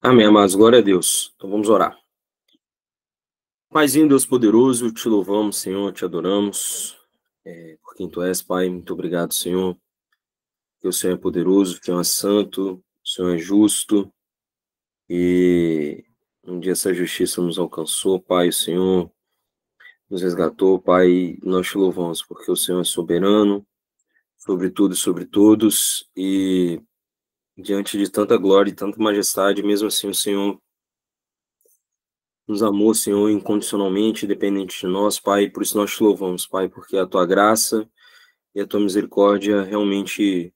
Amém, amados. Glória a Deus. Então vamos orar. Paizinho, Deus poderoso, te louvamos, Senhor, te adoramos. Por quem tu és, Pai, muito obrigado, Senhor. Que o Senhor é poderoso, que o Senhor é santo, o Senhor é justo. E um dia essa justiça nos alcançou, Pai, o Senhor nos resgatou, Pai, e nós te louvamos, porque o Senhor é soberano sobre tudo e sobre todos. E diante de tanta glória e tanta majestade, mesmo assim o Senhor nos amou, Senhor, incondicionalmente, independente de nós, Pai, por isso nós te louvamos, Pai, porque a tua graça e a tua misericórdia realmente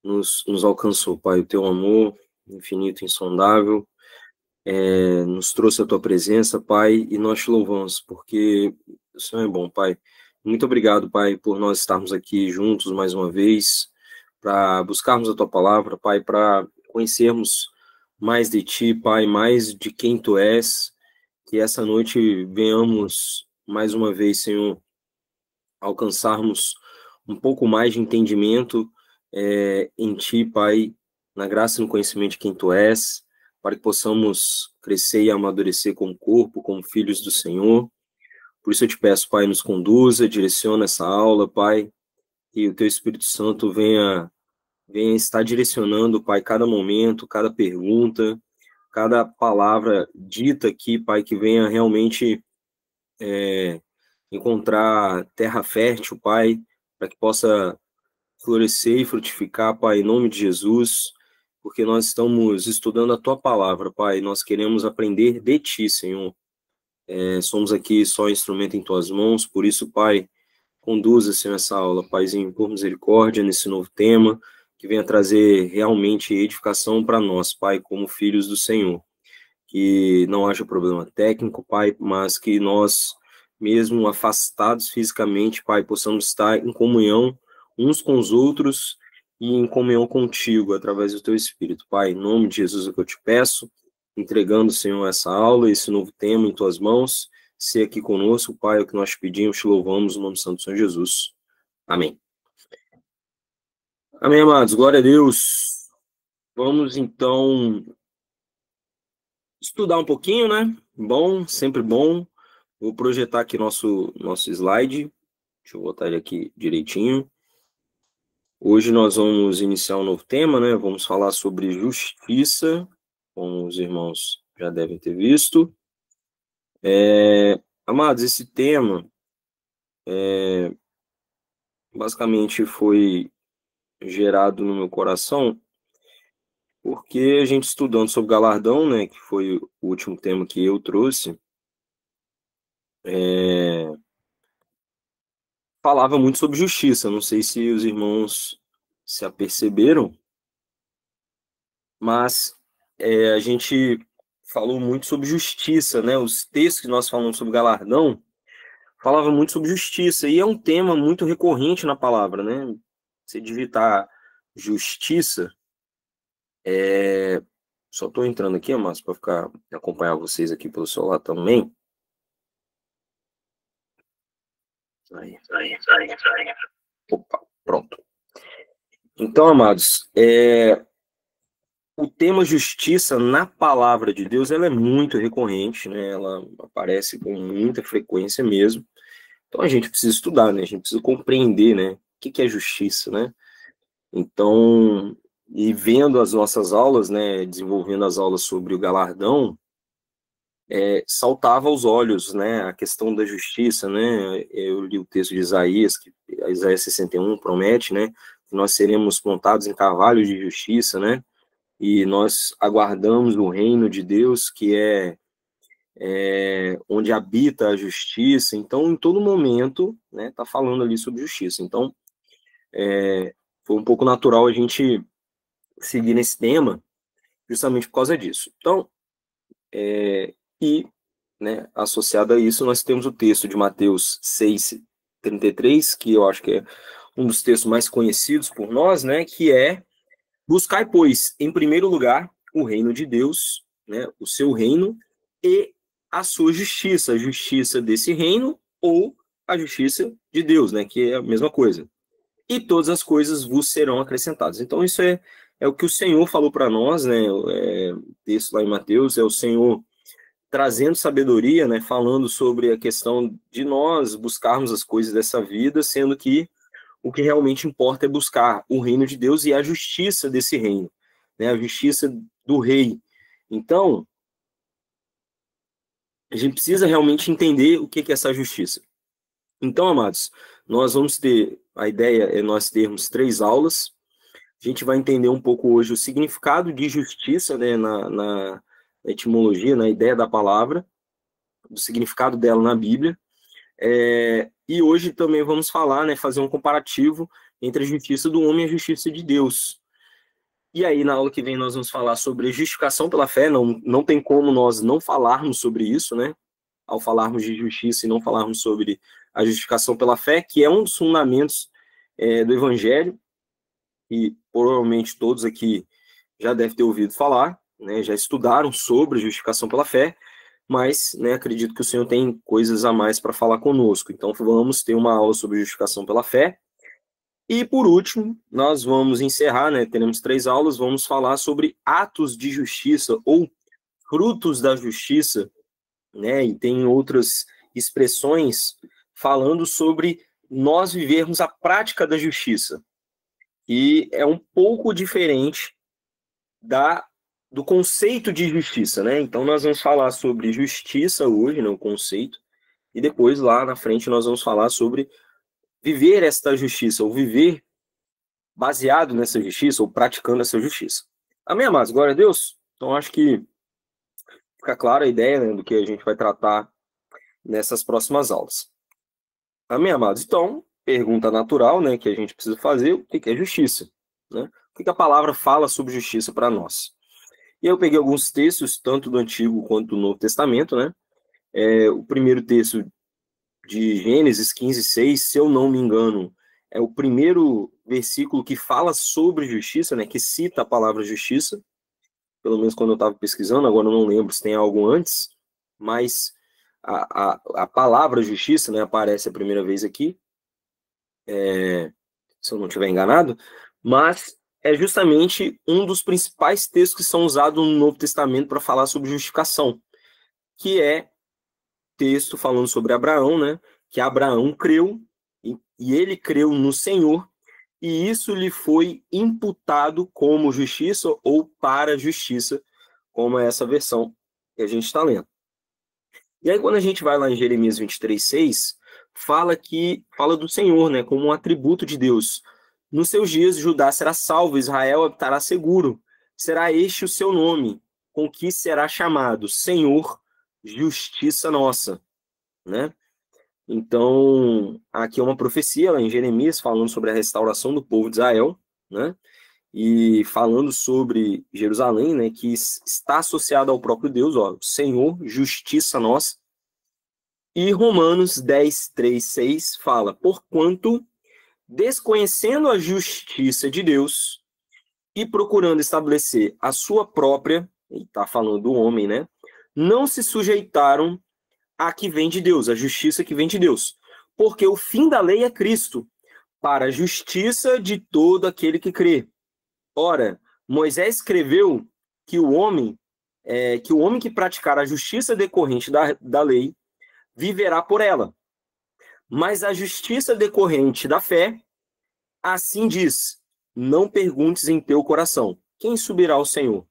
nos alcançou, Pai, o teu amor infinito, insondável, nos trouxe a tua presença, Pai, e nós te louvamos, porque o Senhor é bom, Pai. Muito obrigado, Pai, por nós estarmos aqui juntos mais uma vez, para buscarmos a tua palavra, Pai, para conhecermos mais de ti, Pai, mais de quem tu és. Que essa noite venhamos, mais uma vez, Senhor, alcançarmos um pouco mais de entendimento em Ti, Pai, na graça e no conhecimento de quem Tu és, para que possamos crescer e amadurecer como corpo, como filhos do Senhor. Por isso eu te peço, Pai, nos conduza, direciona essa aula, Pai, que o Teu Espírito Santo venha estar direcionando, Pai, cada momento, cada pergunta, cada palavra dita aqui, Pai, que venha realmente encontrar terra fértil, Pai, para que possa florescer e frutificar, Pai, em nome de Jesus, porque nós estamos estudando a Tua palavra, Pai, nós queremos aprender de Ti, Senhor. Somos aqui só instrumento em Tuas mãos, por isso, Pai, conduza, Senhor, essa aula, Paizinho, por misericórdia, nesse novo tema, que venha trazer realmente edificação para nós, Pai, como filhos do Senhor. Que não haja problema técnico, Pai, mas que nós, mesmo afastados fisicamente, Pai, possamos estar em comunhão uns com os outros e em comunhão contigo, através do Teu Espírito. Pai, em nome de Jesus é que eu te peço, entregando, Senhor, essa aula, esse novo tema em Tuas mãos, ser aqui conosco, Pai, é o que nós te pedimos, te louvamos, no nome santo do Senhor Jesus. Amém. Amém, amados. Glória a Deus. Vamos, então, estudar um pouquinho, né? Bom, sempre bom. Vou projetar aqui nosso slide. Deixa eu botar ele aqui direitinho. Hoje nós vamos iniciar um novo tema, né? Vamos falar sobre justiça, como os irmãos já devem ter visto. Amados, esse tema basicamente foi gerado no meu coração porque a gente estudando sobre galardão, né? Que foi o último tema que eu trouxe. Falava muito sobre justiça. Não sei se os irmãos se aperceberam, mas a gente falou muito sobre justiça, né? Os textos que nós falamos sobre galardão falavam muito sobre justiça, e é um tema muito recorrente na palavra, né? Se digitar justiça, só estou entrando aqui, mas para acompanhar vocês aqui pelo celular também. Aí. Opa, pronto. Então, amados, o tema justiça na palavra de Deus, ela é muito recorrente, né? Ela aparece com muita frequência mesmo. Então a gente precisa estudar, né? A gente precisa compreender, né? O que é justiça, né? Então, e vendo as nossas aulas, né? Desenvolvendo as aulas sobre o galardão, saltava aos olhos, né? A questão da justiça, né? Eu li o texto de Isaías, que Isaías 61 promete, né? Que nós seremos montados em cavalos de justiça, né? E nós aguardamos o reino de Deus, que é onde habita a justiça. Então, em todo momento, né, tá falando ali sobre justiça. Então, foi um pouco natural a gente seguir nesse tema, justamente por causa disso. Então, né, associado a isso, nós temos o texto de Mateus 6:33, que eu acho que é um dos textos mais conhecidos por nós, né, que é: buscai, pois, em primeiro lugar, o reino de Deus, né, o seu reino, e a sua justiça, a justiça desse reino, ou a justiça de Deus, né, que é a mesma coisa. E todas as coisas vos serão acrescentadas. Então, isso é é o que o Senhor falou para nós, né? O texto lá em Mateus é o Senhor trazendo sabedoria, né? Falando sobre a questão de nós buscarmos as coisas dessa vida, sendo que o que realmente importa é buscar o reino de Deus e a justiça desse reino, né? A justiça do rei. Então, a gente precisa realmente entender o que é essa justiça. Então, amados, nós vamos ter, a ideia é nós termos 3 aulas. A gente vai entender um pouco hoje o significado de justiça, né, na etimologia, na ideia da palavra, o significado dela na Bíblia. E hoje também vamos falar, né, fazer um comparativo entre a justiça do homem e a justiça de Deus. E aí, na aula que vem, nós vamos falar sobre justificação pela fé. Não tem como nós não falarmos sobre isso, né? Ao falarmos de justiça e não falarmos sobre a justificação pela fé, que é um dos fundamentos do Evangelho, e provavelmente todos aqui já devem ter ouvido falar, né? Já estudaram sobre justificação pela fé, mas, né, acredito que o Senhor tem coisas a mais para falar conosco. Então, vamos ter uma aula sobre justificação pela fé. E, por último, nós vamos encerrar, né, teremos 3 aulas, vamos falar sobre atos de justiça ou frutos da justiça, né, e tem outras expressões falando sobre nós vivermos a prática da justiça. E é um pouco diferente do conceito de justiça, né? Então, nós vamos falar sobre justiça hoje, né, o conceito, e depois, lá na frente, nós vamos falar sobre viver esta justiça, ou viver baseado nessa justiça, ou praticando essa justiça. Amém, amados? Glória a Deus? Então, acho que fica clara a ideia, né, do que a gente vai tratar nessas próximas aulas. Amém, amados? Então, pergunta natural, né, que a gente precisa fazer, o que é justiça? Né? O que a palavra fala sobre justiça para nós? E eu peguei alguns textos, tanto do Antigo quanto do Novo Testamento, né? O primeiro texto de Gênesis 15:6, se eu não me engano, é o primeiro versículo que fala sobre justiça, né? Que cita a palavra justiça, pelo menos quando eu estava pesquisando, agora eu não lembro se tem algo antes, mas a palavra justiça, né, aparece a primeira vez aqui, se eu não estiver enganado, mas é justamente um dos principais textos que são usados no Novo Testamento para falar sobre justificação, que é texto falando sobre Abraão, né? Que Abraão creu, e ele creu no Senhor, e isso lhe foi imputado como justiça ou para justiça, como é essa versão que a gente está lendo. E aí, quando a gente vai lá em Jeremias 23:6, fala do Senhor, né? Como um atributo de Deus. Nos seus dias, Judá será salvo, Israel habitará seguro. Será este o seu nome, com que será chamado Senhor, justiça nossa, né? Então, aqui é uma profecia lá em Jeremias, falando sobre a restauração do povo de Israel, né? E falando sobre Jerusalém, né? Que está associado ao próprio Deus, ó, Senhor, justiça nossa. E Romanos 10:3-6 fala: porquanto, desconhecendo a justiça de Deus e procurando estabelecer a sua própria, ele está falando do homem, né? Não se sujeitaram a que vem de Deus, a justiça que vem de Deus. Porque o fim da lei é Cristo, para a justiça de todo aquele que crê. Ora, Moisés escreveu que o homem que praticar a justiça decorrente da lei viverá por ela. Mas a justiça decorrente da fé, assim diz: não perguntes em teu coração, quem subirá ao Senhor?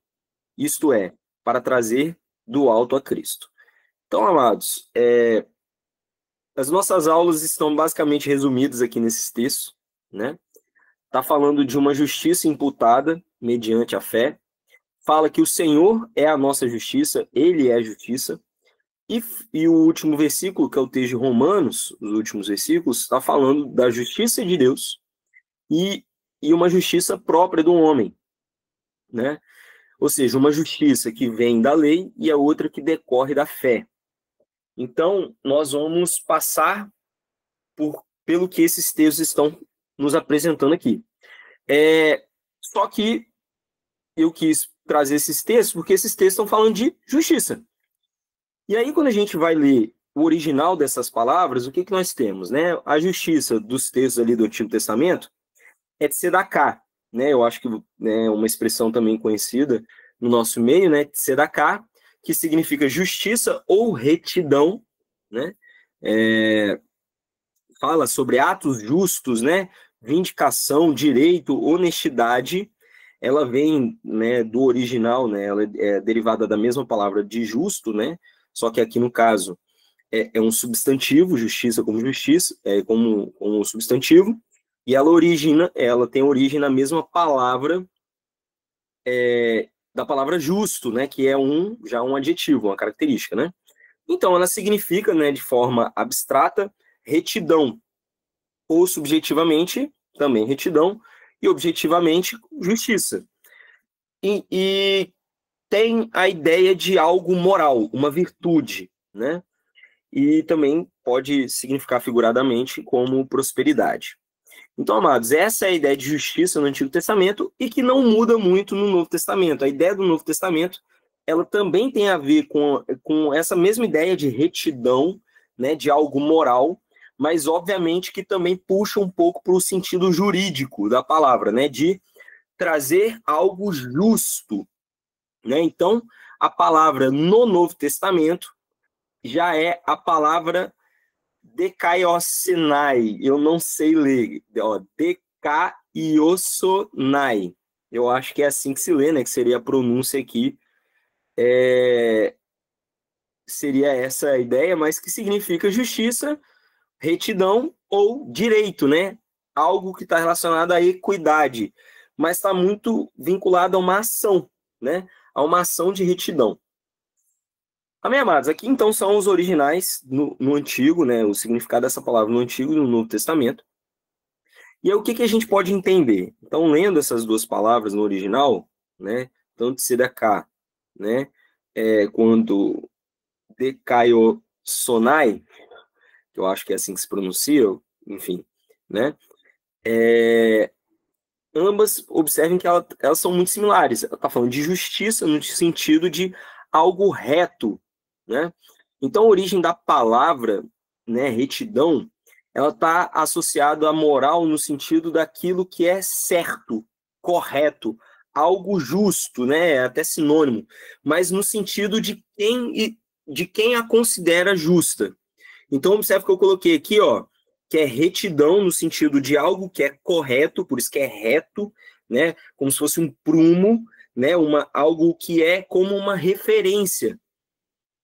Isto é, para trazer do alto a Cristo. Então, amados, as nossas aulas estão basicamente resumidas aqui nesses textos, né? Está falando de uma justiça imputada mediante a fé. Fala que o Senhor é a nossa justiça, Ele é a justiça. E o último versículo, que é o texto de Romanos, os últimos versículos, está falando da justiça de Deus e uma justiça própria do homem, né? Ou seja, uma justiça que vem da lei e a outra que decorre da fé. Então, nós vamos passar pelo que esses textos estão nos apresentando aqui. Só que eu quis trazer esses textos porque esses textos estão falando de justiça. E aí, quando a gente vai ler o original dessas palavras, o que nós temos, né? A justiça dos textos ali do Antigo Testamento é tzedaká, né? Eu acho que é uma expressão também conhecida no nosso meio, né? Tzedaká, que significa justiça ou retidão, né? Fala sobre atos justos, né? Vindicação, direito, honestidade. Ela vem, né, do original, né? Ela é derivada da mesma palavra de justo, né? Só que aqui no caso é um substantivo, justiça como substantivo, e ela tem origem na mesma palavra da palavra justo, né? Que é já um adjetivo, uma característica, né? Então ela significa, né, de forma abstrata, retidão, ou subjetivamente, também retidão, e objetivamente, justiça. E tem a ideia de algo moral, uma virtude, né? E também pode significar figuradamente como prosperidade. Então, amados, essa é a ideia de justiça no Antigo Testamento e que não muda muito no Novo Testamento. A ideia do Novo Testamento, ela também tem a ver com essa mesma ideia de retidão, né, de algo moral, mas obviamente que também puxa um pouco para o sentido jurídico da palavra, né, de trazer algo justo, né? Então, a palavra no Novo Testamento já é a palavra Dekaiosinai, eu não sei ler, ó, Dekaiosinai, eu acho que é assim que se lê, né, que seria a pronúncia aqui, seria essa a ideia, mas que significa justiça, retidão ou direito, né, algo que está relacionado à equidade, mas está muito vinculado a uma ação, né, a uma ação de retidão. Amém, amados? Aqui então são os originais no Antigo, né, o significado dessa palavra no Antigo e no Novo Testamento. E aí, o que a gente pode entender? Então, lendo essas duas palavras no original, né, tanto Tzedaká, né, quanto Dekaiosinai, que eu acho que é assim que se pronuncia, enfim, né, ambas observem que elas são muito similares. Ela está falando de justiça no sentido de algo reto, né? Então, a origem da palavra, né, retidão, ela está associada à moral no sentido daquilo que é certo, correto, algo justo, né? É até sinônimo, mas no sentido de quem a considera justa. Então, observe que eu coloquei aqui, ó, que é retidão no sentido de algo que é correto, por isso que é reto, né? Como se fosse um prumo, né? Algo que é como uma referência,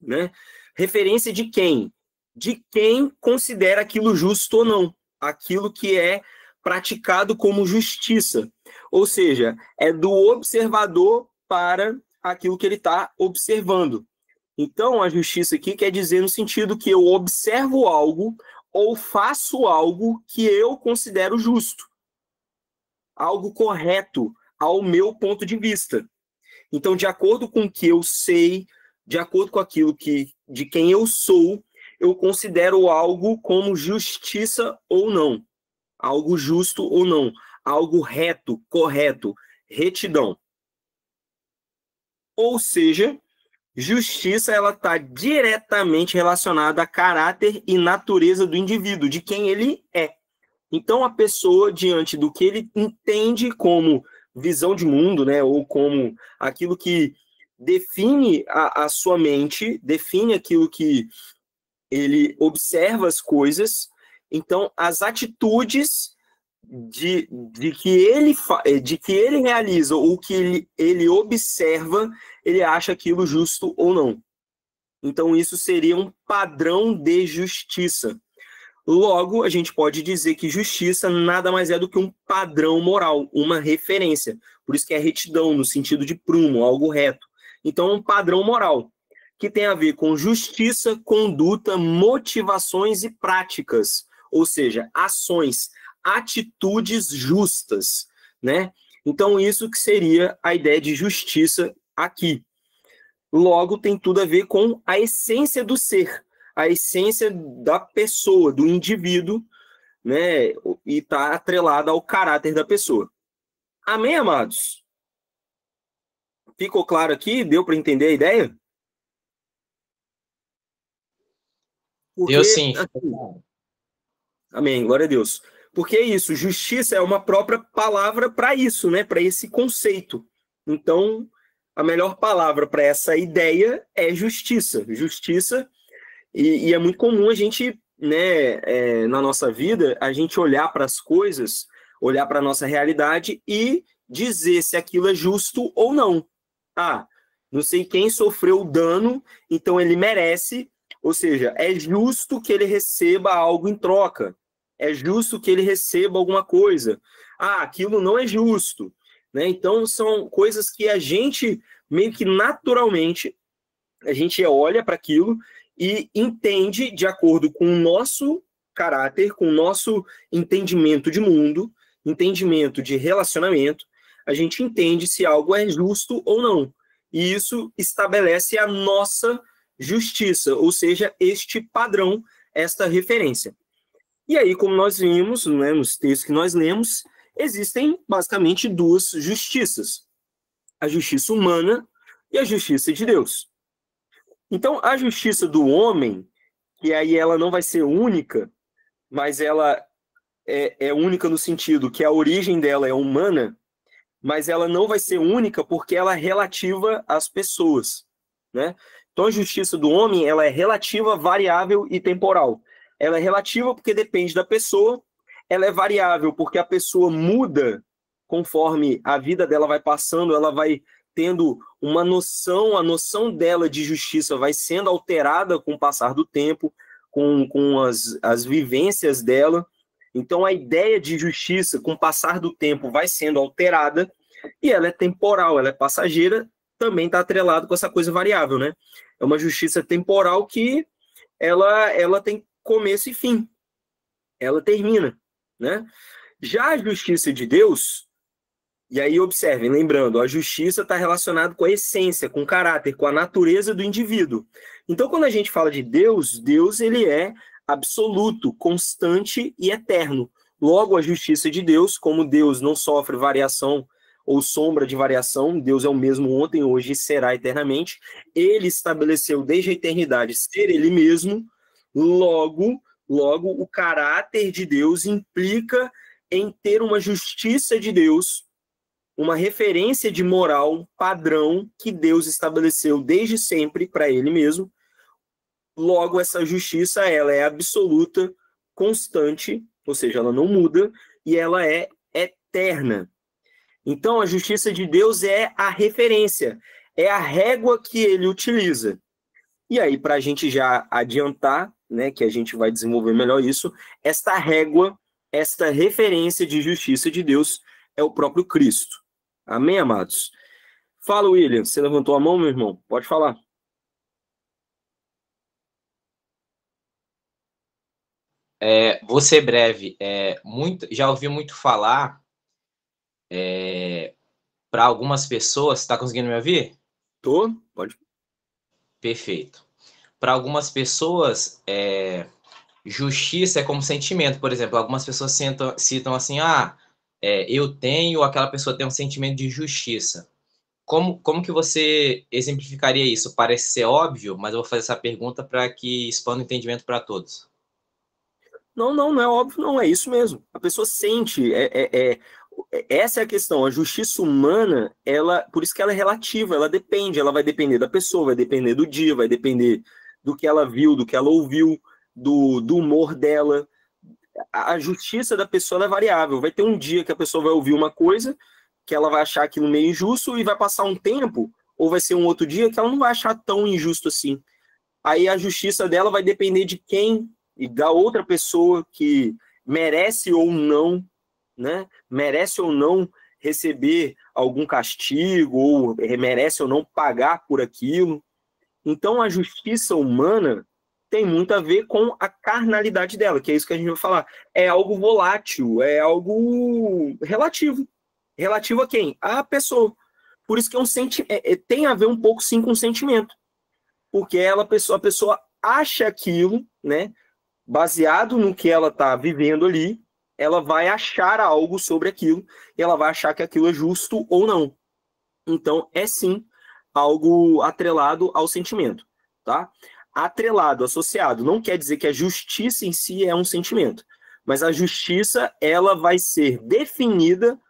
né? Referência de quem? De quem considera aquilo justo ou não, aquilo que é praticado como justiça. Ou seja, é do observador para aquilo que ele está observando. Então, a justiça aqui quer dizer no sentido que eu observo algo ou faço algo que eu considero justo, algo correto ao meu ponto de vista. Então, de acordo com o que eu sei, de acordo com aquilo de quem eu sou, eu considero algo como justiça ou não, algo justo ou não, algo reto, correto, retidão. Ou seja, justiça ela está diretamente relacionada a caráter e natureza do indivíduo, de quem ele é. Então, a pessoa, diante do que ele entende como visão de mundo, né, ou como aquilo que define a sua mente, define aquilo que ele observa as coisas, então, as atitudes de que ele realiza ou que ele observa, ele acha aquilo justo ou não. Então, isso seria um padrão de justiça. Logo, a gente pode dizer que justiça nada mais é do que um padrão moral, uma referência. Por isso que é retidão, no sentido de prumo, algo reto. Então, é um padrão moral, que tem a ver com justiça, conduta, motivações e práticas. Ou seja, ações, atitudes justas, né? Então, isso que seria a ideia de justiça aqui. Logo, tem tudo a ver com a essência do ser, a essência da pessoa, do indivíduo, né? E está atrelada ao caráter da pessoa. Amém, amados? Ficou claro aqui? Deu para entender a ideia? Deu Porque, sim. assim, amém, glória a Deus. Porque é isso, justiça é uma própria palavra para isso, né? Para esse conceito. Então, a melhor palavra para essa ideia é justiça. Justiça, e é muito comum a gente, né, na nossa vida, a gente olhar para as coisas, olhar para a nossa realidade e dizer se aquilo é justo ou não. Ah, não sei quem sofreu o dano, então ele merece, ou seja, é justo que ele receba algo em troca. É justo que ele receba alguma coisa. Ah, aquilo não é justo. Né? Então, são coisas que a gente, meio que naturalmente, a gente olha para aquilo e entende de acordo com o nosso caráter, com o nosso entendimento de mundo, entendimento de relacionamento, a gente entende se algo é justo ou não. E isso estabelece a nossa justiça, ou seja, este padrão, esta referência. E aí, como nós vimos, né, nos textos que nós lemos, existem basicamente duas justiças: a justiça humana e a justiça de Deus. Então, a justiça do homem, que aí ela não vai ser única, mas ela é única no sentido que a origem dela é humana, mas ela não vai ser única porque ela é relativa às pessoas, né? Então, a justiça do homem, ela é relativa, variável e temporal. Ela é relativa porque depende da pessoa, ela é variável porque a pessoa muda conforme a vida dela vai passando, ela vai tendo uma noção, a noção dela de justiça vai sendo alterada com o passar do tempo, com as vivências dela. Então, a ideia de justiça, com o passar do tempo, vai sendo alterada, e ela é temporal, ela é passageira, também está atrelado com essa coisa variável, né? É uma justiça temporal que ela tem começo e fim, ela termina, né? Já a justiça de Deus, e aí observem, lembrando, a justiça está relacionada com a essência, com o caráter, com a natureza do indivíduo. Então, quando a gente fala de Deus, Deus ele é absoluto, constante e eterno. Logo, a justiça de Deus, como Deus não sofre variação ou sombra de variação, Deus é o mesmo ontem, hoje e será eternamente, ele estabeleceu desde a eternidade ser ele mesmo, logo o caráter de Deus implica em ter uma justiça de Deus, uma referência de moral padrão que Deus estabeleceu desde sempre para ele mesmo. Logo, essa justiça ela é absoluta, constante, ou seja, ela não muda, e ela é eterna. Então, a justiça de Deus é a referência, é a régua que ele utiliza. E aí, para a gente já adiantar, né, que a gente vai desenvolver melhor isso, esta régua, esta referência de justiça de Deus é o próprio Cristo. Amém, amados? Fala, William. Você levantou a mão, meu irmão? Pode falar. Vou ser breve. Já ouvi muito falar para algumas pessoas. Está conseguindo me ouvir? Tô? Pode. Perfeito. Para algumas pessoas, justiça é como sentimento. Por exemplo, algumas pessoas citam assim: eu tenho, aquela pessoa tem um sentimento de justiça. Como que você exemplificaria isso? Parece ser óbvio, mas eu vou fazer essa pergunta para que expanda o entendimento para todos. Não é óbvio, não, é isso mesmo. A pessoa sente, essa é a questão. A justiça humana, por isso que ela é relativa, ela depende, ela vai depender da pessoa, vai depender do dia, vai depender do que ela viu, do que ela ouviu, do humor dela. A justiça da pessoa é variável. Vai ter um dia que a pessoa vai ouvir uma coisa, que ela vai achar aquilo meio injusto, e vai passar um tempo, ou vai ser um outro dia, que ela não vai achar tão injusto assim. Aí a justiça dela vai depender de quem e da outra pessoa que merece ou não, né? Merece ou não receber algum castigo, ou merece ou não pagar por aquilo. Então, a justiça humana tem muito a ver com a carnalidade dela, que é isso que a gente vai falar. É algo volátil, é algo relativo. Relativo a quem? A pessoa. Por isso que tem a ver um pouco, sim, com sentimento. Porque a pessoa acha aquilo, né? Baseado no que ela está vivendo ali, ela vai achar algo sobre aquilo, e ela vai achar que aquilo é justo ou não. Então, é sim algo atrelado ao sentimento, tá? Atrelado, associado, não quer dizer que a justiça em si é um sentimento, mas a justiça ela vai ser definida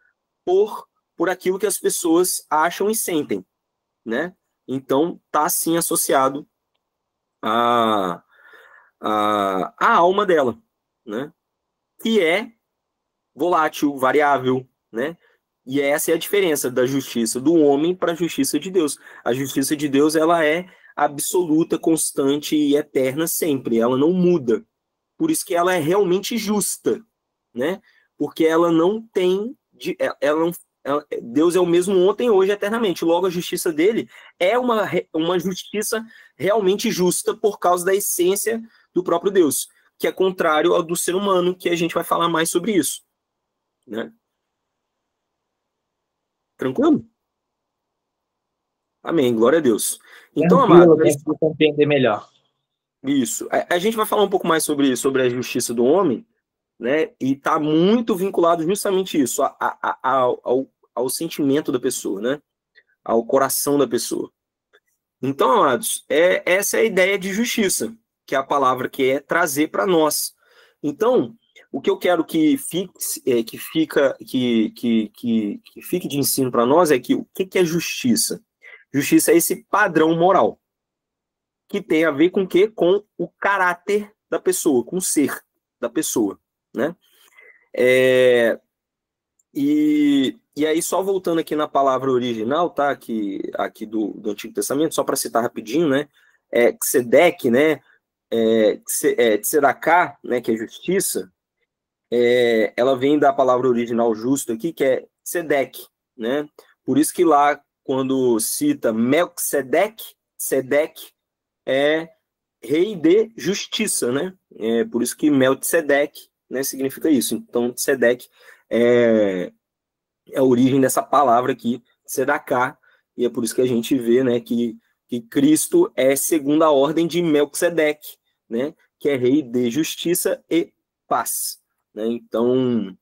por aquilo que as pessoas acham e sentem, né? Então, está assim associado a alma dela, né? Que é volátil, variável, né? E essa é a diferença da justiça do homem para a justiça de Deus. A justiça de Deus, ela é absoluta, constante e eterna sempre, ela não muda. Por isso que ela é realmente justa, né? Porque ela não tem, ela não, Deus é o mesmo ontem, hoje, eternamente. Logo, a justiça dele é uma justiça realmente justa por causa da essência do próprio Deus, que é contrário ao do ser humano, que a gente vai falar mais sobre isso, né? Tranquilo? Amém, glória a Deus. Então, amado, Tranquilo, deve compreender melhor. isso. A gente vai falar um pouco mais sobre a justiça do homem, né? E está muito vinculado justamente isso, ao sentimento da pessoa, né? Ao coração da pessoa. Então, amados, essa é a ideia de justiça, que é a palavra que é trazer para nós. Então, o que eu quero que fique de ensino para nós é que o que é justiça? Justiça é esse padrão moral que tem a ver com o quê? Com o caráter da pessoa, com o ser da pessoa, né? E aí, só voltando aqui na palavra original, tá? Aqui do Antigo Testamento, só para citar rapidinho, né? Tzedek, né? Tzedakah, né? Que é justiça. Ela vem da palavra original justo aqui, que é tzedek, né? Por isso que lá, quando cita Melquisedeque, tzedek é rei de justiça, né? Por isso que Melquisedeque, né, significa isso. Então, tzedek é a origem dessa palavra aqui, tzedakah, e é por isso que a gente vê, né, que Cristo é segunda ordem de Melquisedeque, né, que é rei de justiça e paz, né? Então,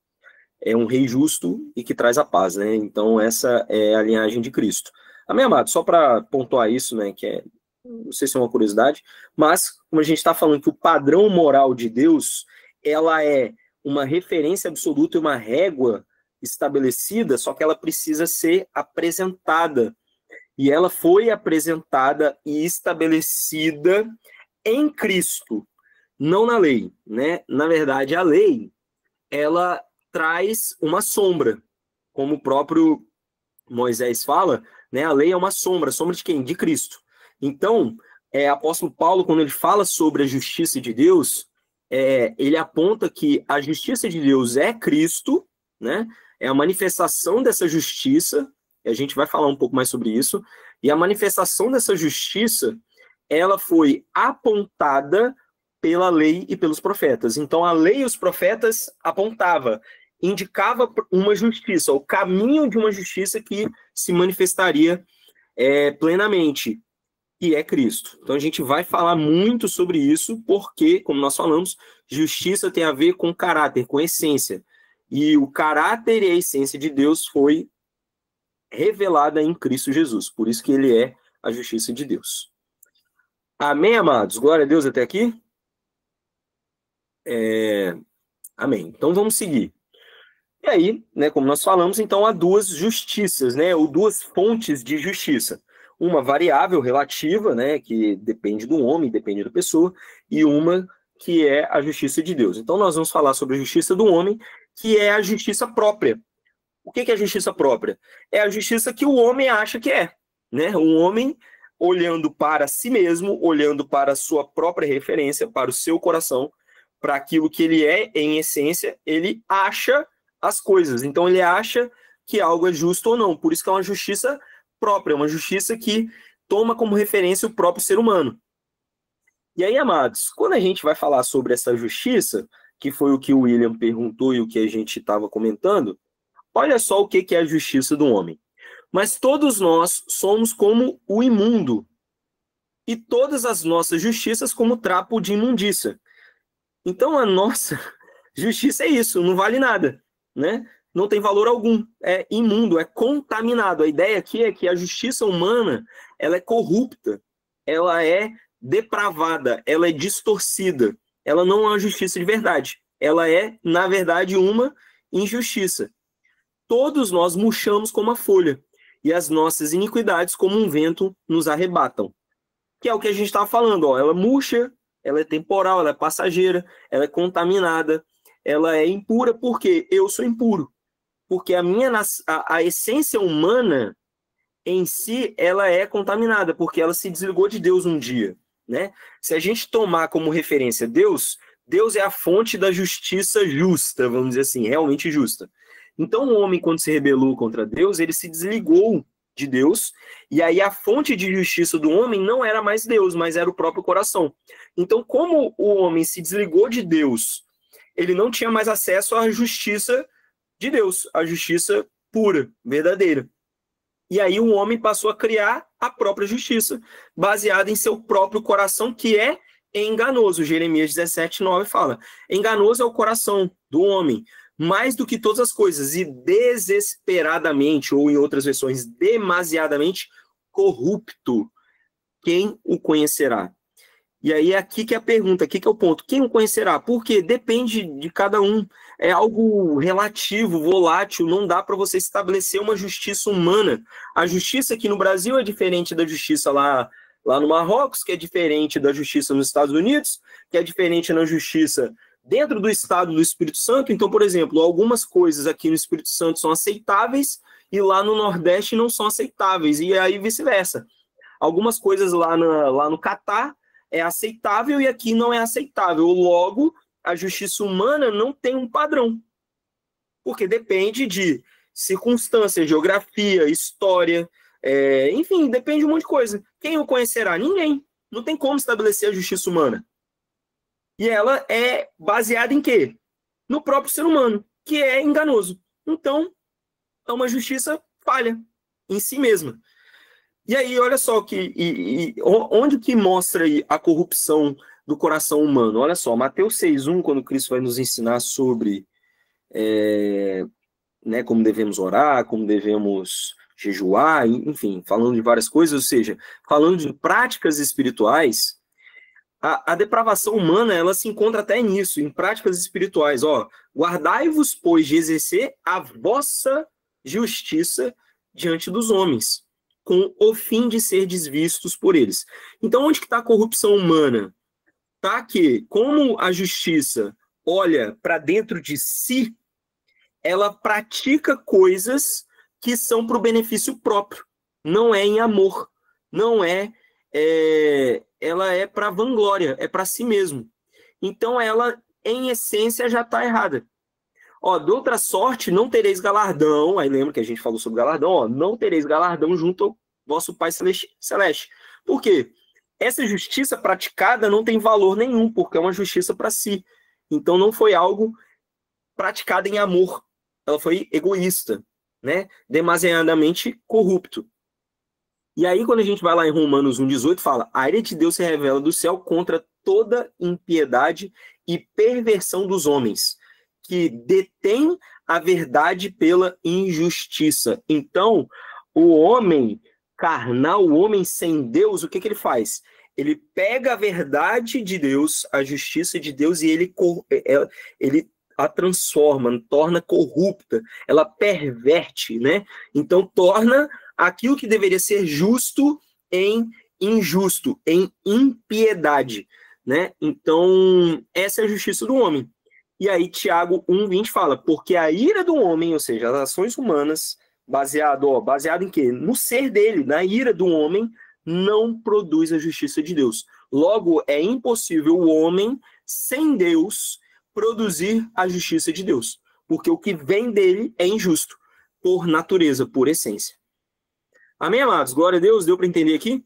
é um rei justo e que traz a paz, né? Então, essa é a linhagem de Cristo. Amém, amado? Só para pontuar isso, né, que não sei se é uma curiosidade, mas como a gente está falando que o padrão moral de Deus, ela é uma referência absoluta e uma régua estabelecida, só que ela precisa ser apresentada. E ela foi apresentada e estabelecida em Cristo, não na lei, né? Na verdade, a lei, ela traz uma sombra, como o próprio Moisés fala, né? A lei é uma sombra de quem? De Cristo. Então, apóstolo Paulo, quando ele fala sobre a justiça de Deus, ele aponta que a justiça de Deus é Cristo, né? É a manifestação dessa justiça, e a gente vai falar um pouco mais sobre isso, e a manifestação dessa justiça, ela foi apontada pela lei e pelos profetas. Então, a lei e os profetas indicava uma justiça, o caminho de uma justiça que se manifestaria plenamente, que é Cristo. Então, a gente vai falar muito sobre isso, porque, como nós falamos, justiça tem a ver com caráter, com essência. E o caráter e a essência de Deus foi revelada em Cristo Jesus. Por isso que ele é a justiça de Deus. Amém, amados? Glória a Deus até aqui? Amém. Então vamos seguir. E aí, né, como nós falamos, então há duas justiças, né, ou duas fontes de justiça. Uma variável relativa, né, que depende do homem, depende da pessoa, e uma que é a justiça de Deus. Então nós vamos falar sobre a justiça do homem, que é a justiça própria. O que é a justiça própria? É a justiça que o homem acha que é, né? O homem olhando para si mesmo, olhando para a sua própria referência, para o seu coração, para aquilo que ele é em essência, ele acha as coisas. Então ele acha que algo é justo ou não. Por isso que é uma justiça própria, uma justiça que toma como referência o próprio ser humano. E aí, amados, quando a gente vai falar sobre essa justiça, que foi o que o William perguntou e o que a gente estava comentando, olha só o que é a justiça do homem. Mas todos nós somos como o imundo, e todas as nossas justiças como trapo de imundícia. Então a nossa justiça é isso, não vale nada, né? Não tem valor algum, é imundo, é contaminado. A ideia aqui é que a justiça humana, ela é corrupta, ela é depravada, ela é distorcida, ela não é uma justiça de verdade, ela é, na verdade, uma injustiça. Todos nós murchamos como a folha, e as nossas iniquidades, como um vento, nos arrebatam. Que é o que a gente estava falando, ó, ela murcha, ela é temporal, ela é passageira, ela é contaminada, ela é impura, porque eu sou impuro. Porque a essência humana em si, ela é contaminada, porque ela se desligou de Deus um dia, né? Se a gente tomar como referência Deus, Deus é a fonte da justiça justa, vamos dizer assim, realmente justa. Então, o homem, quando se rebelou contra Deus, ele se desligou de Deus, e aí a fonte de justiça do homem não era mais Deus, mas era o próprio coração. Então, como o homem se desligou de Deus, ele não tinha mais acesso à justiça de Deus, a justiça pura, verdadeira. E aí o homem passou a criar a própria justiça, baseada em seu próprio coração, que é enganoso. Jeremias 17:9 fala: enganoso é o coração do homem, mais do que todas as coisas, e desesperadamente, ou em outras versões, demasiadamente corrupto. Quem o conhecerá? E aí é aqui que é a pergunta, aqui que é o ponto. Quem o conhecerá? Porque depende de cada um. É algo relativo, volátil, não dá para você estabelecer uma justiça humana. A justiça aqui no Brasil é diferente da justiça lá no Marrocos, que é diferente da justiça nos Estados Unidos, que é diferente na justiça dentro do estado do Espírito Santo. Então, por exemplo, algumas coisas aqui no Espírito Santo são aceitáveis e lá no Nordeste não são aceitáveis, e aí vice-versa. Algumas coisas lá no Catar é aceitável e aqui não é aceitável. Logo, a justiça humana não tem um padrão, porque depende de circunstâncias, geografia, história, enfim, depende de um monte de coisa. Quem o conhecerá? Ninguém. Não tem como estabelecer a justiça humana. E ela é baseada em quê? No próprio ser humano, que é enganoso. Então, é uma justiça falha em si mesma. E aí, olha só, onde que mostra aí a corrupção do coração humano? Olha só, Mateus 6:1, quando Cristo vai nos ensinar sobre como devemos orar, como devemos jejuar, enfim, falando de várias coisas, ou seja, falando de práticas espirituais, a depravação humana, ela se encontra até nisso, em práticas espirituais. Ó, guardai-vos, pois, de exercer a vossa justiça diante dos homens, com o fim de ser desvistos por eles. Então, onde que está a corrupção humana? Está que, como a justiça olha para dentro de si, ela pratica coisas que são para o benefício próprio. Não é em amor. Não ela é para vanglória, é para si mesmo. Então, ela, em essência, já está errada. Ó, de outra sorte, não tereis galardão. Aí lembra que a gente falou sobre galardão, ó, não tereis galardão junto ao vosso Pai Celeste. Por quê? Essa justiça praticada não tem valor nenhum, porque é uma justiça para si. Então não foi algo praticado em amor. Ela foi egoísta, né? Demasiadamente corrupto. E aí, quando a gente vai lá em Romanos 1:18, fala: a ira de Deus se revela do céu contra toda impiedade e perversão dos homens, que detém a verdade pela injustiça. Então, o homem carnal, o homem sem Deus, o que ele faz? Ele pega a verdade de Deus, a justiça de Deus, e ele a transforma, torna corrupta, ela perverte, né? Então, torna aquilo que deveria ser justo em injusto, em impiedade, né? Então, essa é a justiça do homem. E aí, Tiago 1:20 fala: porque a ira do homem, ou seja, as ações humanas, baseado em quê? No ser dele, na ira do homem, não produz a justiça de Deus. Logo, é impossível o homem, sem Deus, produzir a justiça de Deus, porque o que vem dele é injusto, por natureza, por essência. Amém, amados? Glória a Deus, deu para entender aqui?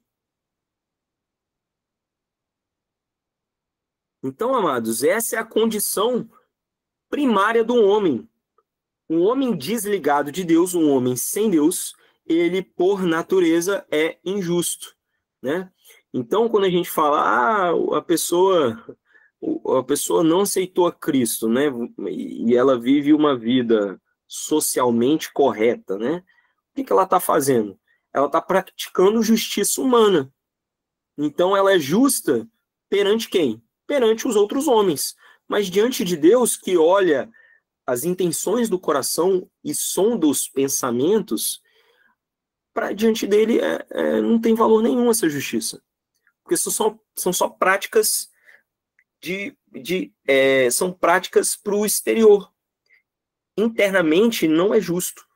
Então, amados, essa é a condição primária do homem. Um homem desligado de Deus, um homem sem Deus, ele, por natureza, é injusto, né? Então, quando a gente fala, a pessoa não aceitou a Cristo, né? E ela vive uma vida socialmente correta, né? O que ela está fazendo? Ela está praticando justiça humana. Então, ela é justa perante quem? Perante os outros homens. Mas diante de Deus, que olha as intenções do coração e sonda os pensamentos, diante dele não tem valor nenhum essa justiça. Porque são só práticas são práticas para o exterior. Internamente não é justo.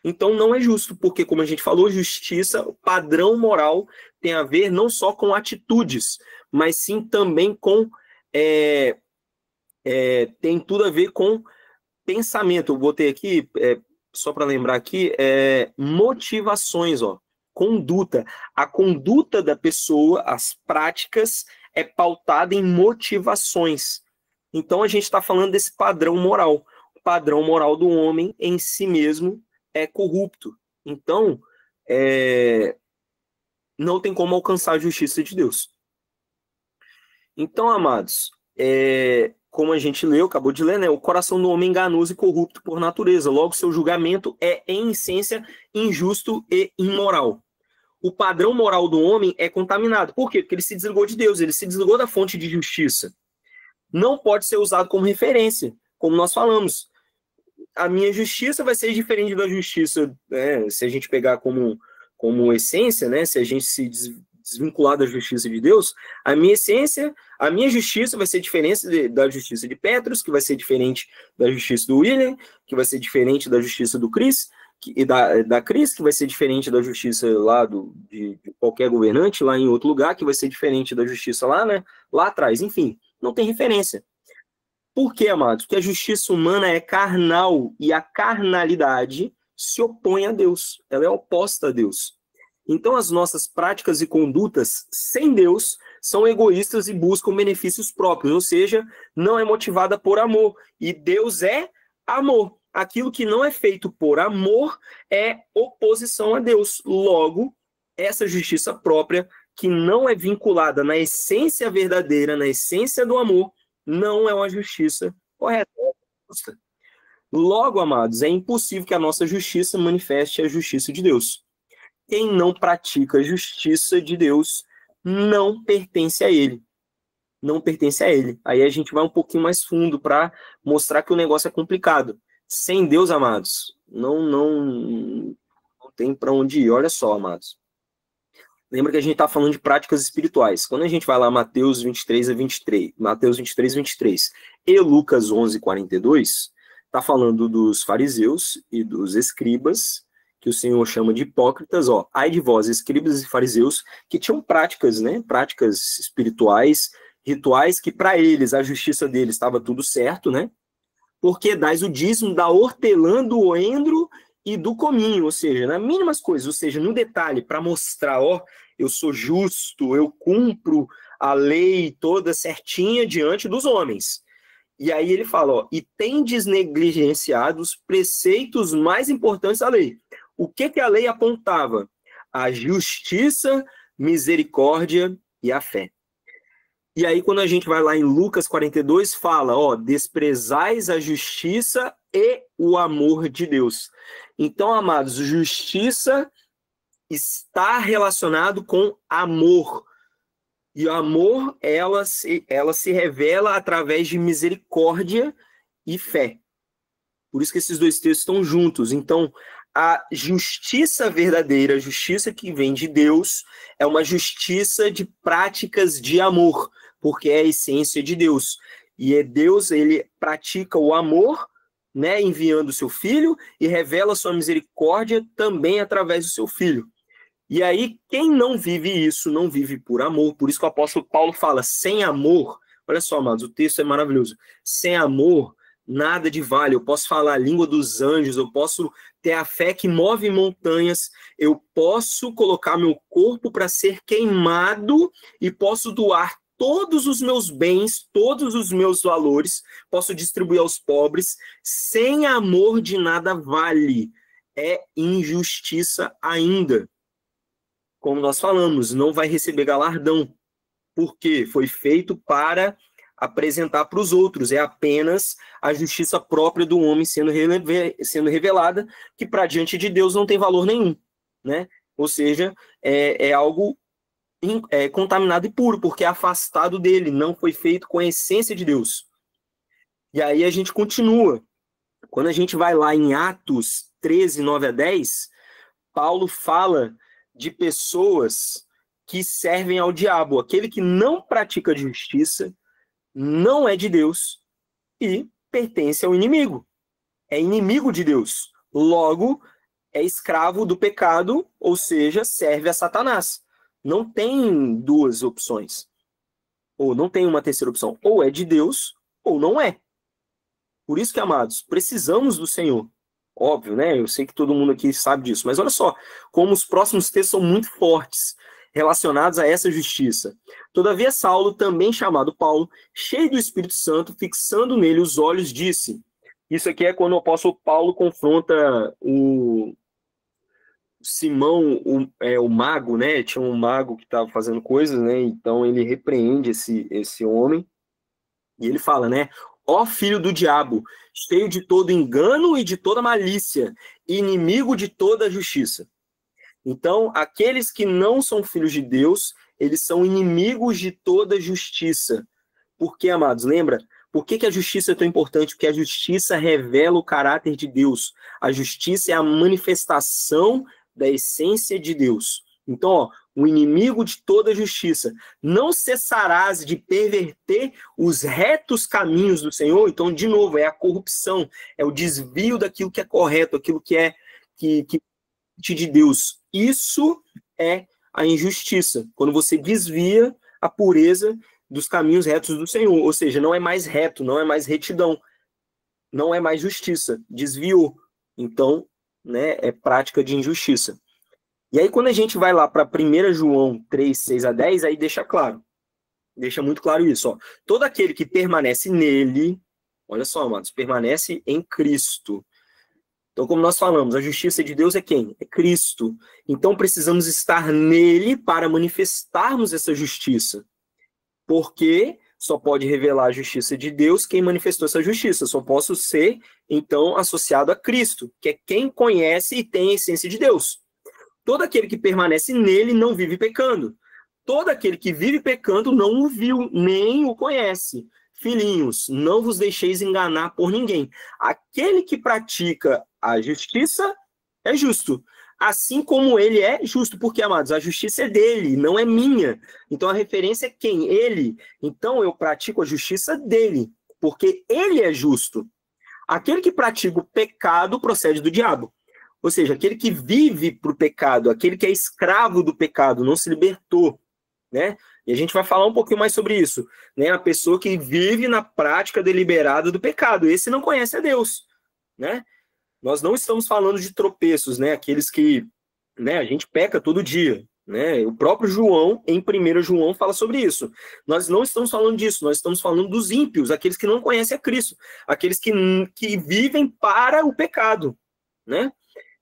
Então não é justo, porque, como a gente falou, justiça, o padrão moral tem a ver não só com atitudes, mas sim também com tem tudo a ver com pensamento. Eu botei aqui, só para lembrar aqui, motivações, conduta. A conduta da pessoa, as práticas, é pautada em motivações. Então a gente está falando desse padrão moral. O padrão moral do homem em si mesmo é corrupto. Então, não tem como alcançar a justiça de Deus. Então, amados, como a gente leu, acabou de ler, né? O coração do homem é enganoso e corrupto por natureza. Logo, seu julgamento é, em essência, injusto e imoral. O padrão moral do homem é contaminado. Por quê? Porque ele se desligou de Deus, ele se desligou da fonte de justiça. Não pode ser usado como referência, como nós falamos. A minha justiça vai ser diferente da justiça, né? Se a gente pegar como essência, né? Se a gente se desvincular da justiça de Deus, a minha essência, a minha justiça vai ser diferente da justiça de Petrus, que vai ser diferente da justiça do William, que vai ser diferente da justiça do Chris, e da Cris, que vai ser diferente da justiça lá de qualquer governante lá em outro lugar, que vai ser diferente da justiça lá, né? Lá atrás, enfim, não tem referência. Por quê, amados? Porque a justiça humana é carnal e a carnalidade se opõe a Deus. Ela é oposta a Deus. Então, as nossas práticas e condutas sem Deus são egoístas e buscam benefícios próprios, ou seja, não é motivada por amor. E Deus é amor. Aquilo que não é feito por amor é oposição a Deus. Logo, essa justiça própria, que não é vinculada na essência verdadeira, na essência do amor, não é uma justiça correta. Logo, amados, é impossível que a nossa justiça manifeste a justiça de Deus. Quem não pratica a justiça de Deus não pertence a ele. Não pertence a ele. Aí a gente vai um pouquinho mais fundo para mostrar que o negócio é complicado. Sem Deus, amados, não tem para onde ir. Olha só, amados. Lembra que a gente está falando de práticas espirituais. Quando a gente vai lá, Mateus 23 a 23, Mateus 23, 23 e Lucas 11, 42, está falando dos fariseus e dos escribas, que o Senhor chama de hipócritas. Ai de vós, escribas e fariseus, que tinham práticas, né? Práticas espirituais, rituais, que para eles, a justiça deles estava tudo certo, né? Porque dais o dízimo da hortelã, do endro e do cominho, ou seja, nas mínimas coisas, ou seja, no detalhe, para mostrar, eu sou justo, eu cumpro a lei toda certinha diante dos homens. E aí ele fala, e tendes negligenciado os preceitos mais importantes da lei. O que a lei apontava? A justiça, misericórdia e a fé. E aí, quando a gente vai lá em Lucas 42, fala, desprezais a justiça e o amor de Deus. Então, amados, justiça está relacionado com amor. E o amor, ela se revela através de misericórdia e fé. Por isso que esses dois textos estão juntos. Então, a justiça verdadeira, a justiça que vem de Deus, é uma justiça de práticas de amor, porque é a essência de Deus. E Deus, ele pratica o amor, né, enviando o seu filho, e revela sua misericórdia também através do seu filho. E aí, quem não vive isso, não vive por amor. Por isso que o apóstolo Paulo fala, sem amor, olha só, amados, o texto é maravilhoso, sem amor, nada de vale. Eu posso falar a língua dos anjos, eu posso ter a fé que move montanhas, eu posso colocar meu corpo para ser queimado e posso doar todos os meus bens, todos os meus valores, posso distribuir aos pobres. Sem amor, de nada vale. É injustiça ainda. Como nós falamos, não vai receber galardão, porque foi feito para apresentar para os outros, é apenas a justiça própria do homem sendo revelada, que para diante de Deus não tem valor nenhum, né? Ou seja, é algo contaminado e puro, porque é afastado dele, não foi feito com a essência de Deus. E aí a gente continua. Quando a gente vai lá em Atos 13, 9 a 10, Paulo fala de pessoas que servem ao diabo, aquele que não pratica justiça, não é de Deus e pertence ao inimigo. É inimigo de Deus. Logo, é escravo do pecado, ou seja, serve a Satanás. Não tem duas opções. Ou não tem uma terceira opção. Ou é de Deus, ou não é. Por isso que, amados, precisamos do Senhor. Óbvio, né? Eu sei que todo mundo aqui sabe disso. Mas olha só, como os próximos textos são muito fortes relacionados a essa justiça. Todavia, Saulo, também chamado Paulo, cheio do Espírito Santo, fixando nele os olhos, disse... Isso aqui é quando o apóstolo Paulo confronta o Simão, o mago, né? Tinha um mago que estava fazendo coisas, né? Então ele repreende esse homem e ele fala, né? Ó filho do diabo, cheio de todo engano e de toda malícia, inimigo de toda justiça. Então, aqueles que não são filhos de Deus, eles são inimigos de toda justiça. Por quê, amados? Lembra? Por que a justiça é tão importante? Porque a justiça revela o caráter de Deus. A justiça é a manifestação da essência de Deus. Então, ó, o inimigo de toda justiça. Não cessarás de perverter os retos caminhos do Senhor. Então, de novo, é a corrupção, é o desvio daquilo que é correto, aquilo que é de Deus. Isso é a injustiça. Quando você desvia a pureza dos caminhos retos do Senhor, ou seja, não é mais reto, não é mais retidão, não é mais justiça, desviou. Então, né, é prática de injustiça. E aí, quando a gente vai lá para 1 João 3, 6 a 10, aí deixa claro, deixa muito claro isso. Ó. Todo aquele que permanece nele, olha só, amados, permanece em Cristo. Então, como nós falamos, a justiça de Deus é quem? É Cristo. Então, precisamos estar nele para manifestarmos essa justiça. Porque só pode revelar a justiça de Deus quem manifestou essa justiça. Só posso ser, então, associado a Cristo, que é quem conhece e tem a essência de Deus. Todo aquele que permanece nele não vive pecando. Todo aquele que vive pecando não o viu, nem o conhece. Filhinhos, não vos deixeis enganar por ninguém. Aquele que pratica a justiça é justo. Assim como ele é justo, porque, amados, a justiça é dele, não é minha. Então a referência é quem? Ele. Então eu pratico a justiça dele, porque ele é justo. Aquele que pratica o pecado procede do diabo. Ou seja, aquele que vive para o pecado, aquele que é escravo do pecado, não se libertou, né? E a gente vai falar um pouquinho mais sobre isso, né? A pessoa que vive na prática deliberada do pecado, esse não conhece a Deus, né? Nós não estamos falando de tropeços, né? Aqueles que, né, a gente peca todo dia, né? O próprio João, em 1 João, fala sobre isso. Nós não estamos falando disso, nós estamos falando dos ímpios, aqueles que não conhecem a Cristo, aqueles que vivem para o pecado, né?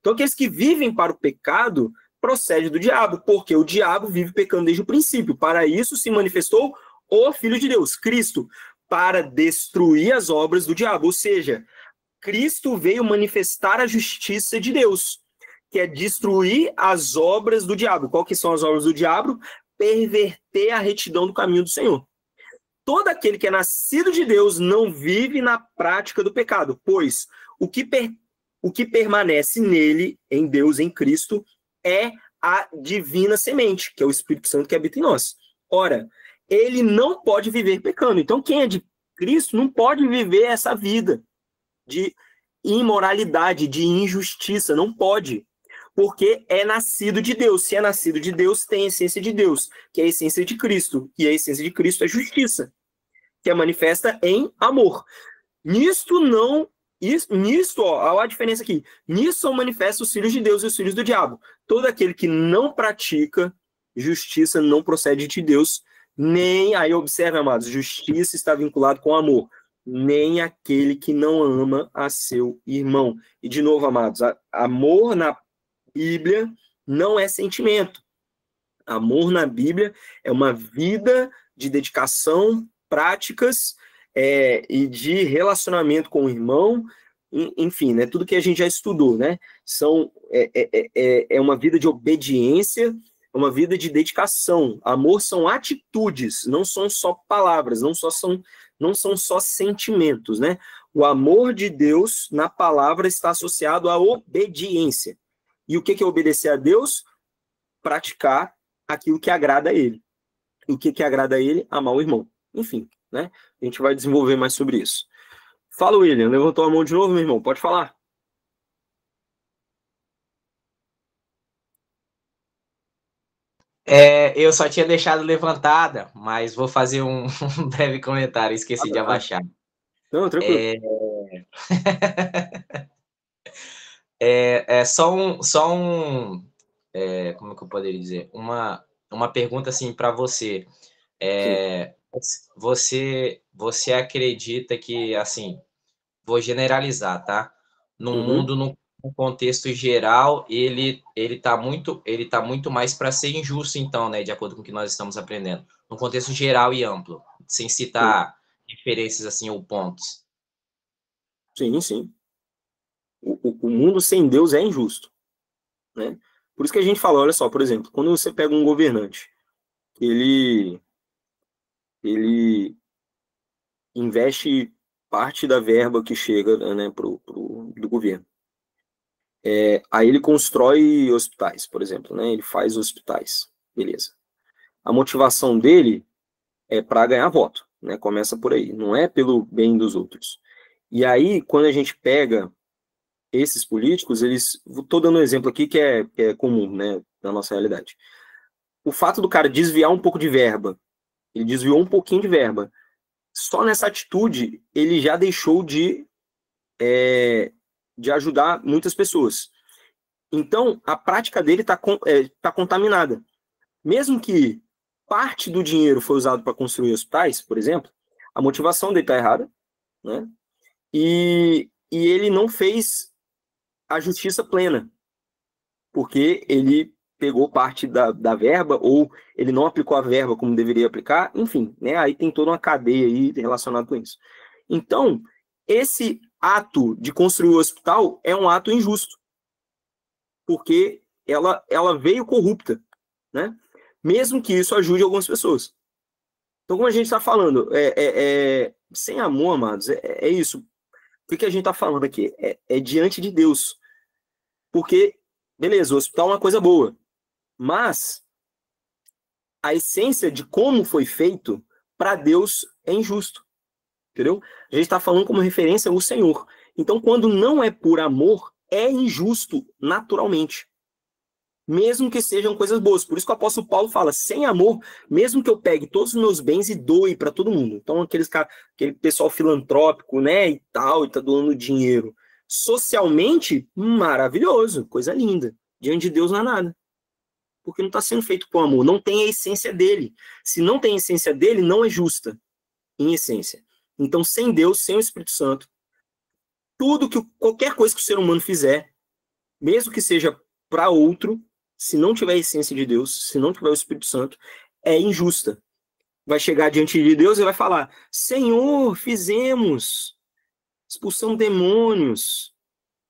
Então, aqueles que vivem para o pecado procede do diabo, porque o diabo vive pecando desde o princípio. Para isso se manifestou o Filho de Deus, Cristo, para destruir as obras do diabo, ou seja, Cristo veio manifestar a justiça de Deus, que é destruir as obras do diabo. Qual que são as obras do diabo? Perverter a retidão do caminho do Senhor. Todo aquele que é nascido de Deus não vive na prática do pecado, pois o que permanece nele, em Deus, em Cristo, é a divina semente, que é o Espírito Santo que habita em nós. Ora, ele não pode viver pecando. Então, quem é de Cristo não pode viver essa vida de imoralidade, de injustiça, não pode, porque é nascido de Deus. Se é nascido de Deus, tem a essência de Deus, que é a essência de Cristo, e a essência de Cristo é justiça, que é manifesta em amor. Nisto, ó, olha a diferença aqui, nisso são manifestos os filhos de Deus e os filhos do diabo. Todo aquele que não pratica justiça não procede de Deus, nem, aí observe, amados, justiça está vinculado com amor, nem aquele que não ama a seu irmão. E de novo, amados, amor na Bíblia não é sentimento. Amor na Bíblia é uma vida de dedicação, práticas e de relacionamento com o irmão, enfim, né, tudo que a gente já estudou, né? É uma vida de obediência, é uma vida de dedicação. Amor são atitudes, não são só palavras, não são só sentimentos, né? O amor de Deus na palavra está associado à obediência. E o que é obedecer a Deus? Praticar aquilo que agrada a Ele. E o que agrada a Ele? Amar o irmão. Enfim, né? A gente vai desenvolver mais sobre isso. Fala, William. Levantou a mão de novo, meu irmão? Pode falar. Eu só tinha deixado levantada, mas vou fazer um breve comentário, esqueci de abaixar. Não, tranquilo. Como que eu poderia dizer? Uma pergunta assim para você. Você acredita que, assim, vou generalizar, tá? No mundo, no contexto geral, ele tá muito mais para ser injusto, então, né? De acordo com o que nós estamos aprendendo. No contexto geral e amplo, sem citar diferenças assim ou pontos. Sim, sim. O mundo sem Deus é injusto, né? Por isso que a gente fala, olha só, por exemplo, quando você pega um governante, ele investe parte da verba que chega, né, do governo. Aí ele constrói hospitais, por exemplo, né? Ele faz hospitais, beleza. A motivação dele é para ganhar voto, né? Começa por aí, não é pelo bem dos outros. E aí, quando a gente pega esses políticos, estou dando um exemplo aqui que é comum, né, na nossa realidade. O fato do cara desviar um pouco de verba, ele desviou um pouquinho de verba, só nessa atitude ele já deixou de ajudar muitas pessoas. Então, a prática dele tá contaminada. Mesmo que parte do dinheiro foi usado para construir hospitais, por exemplo, a motivação dele está errada, né? E ele não fez a justiça plena, porque ele pegou parte da verba, ou ele não aplicou a verba como deveria aplicar, enfim, né? Aí tem toda uma cadeia aí relacionada com isso. Então, esse ato de construir o hospital é um ato injusto, porque ela veio corrupta, né? Mesmo que isso ajude algumas pessoas. Então, como a gente está falando, sem amor, amados, é isso. O que a gente está falando aqui? É diante de Deus. Porque, beleza, o hospital é uma coisa boa, mas a essência de como foi feito, para Deus, é injusto. Entendeu? A gente está falando como referência o Senhor. Então, quando não é por amor, é injusto naturalmente. Mesmo que sejam coisas boas. Por isso que o apóstolo Paulo fala, sem amor, mesmo que eu pegue todos os meus bens e doe para todo mundo. Então, aquele pessoal filantrópico, né, e tal, e tá doando dinheiro. Socialmente, maravilhoso, coisa linda. Diante de Deus não é nada. Porque não está sendo feito com amor, não tem a essência dele. Se não tem a essência dele, não é justa, em essência. Então, sem Deus, sem o Espírito Santo, qualquer coisa que o ser humano fizer, mesmo que seja para outro, se não tiver a essência de Deus, se não tiver o Espírito Santo, é injusta. Vai chegar diante de Deus e vai falar, Senhor, expulsamos demônios,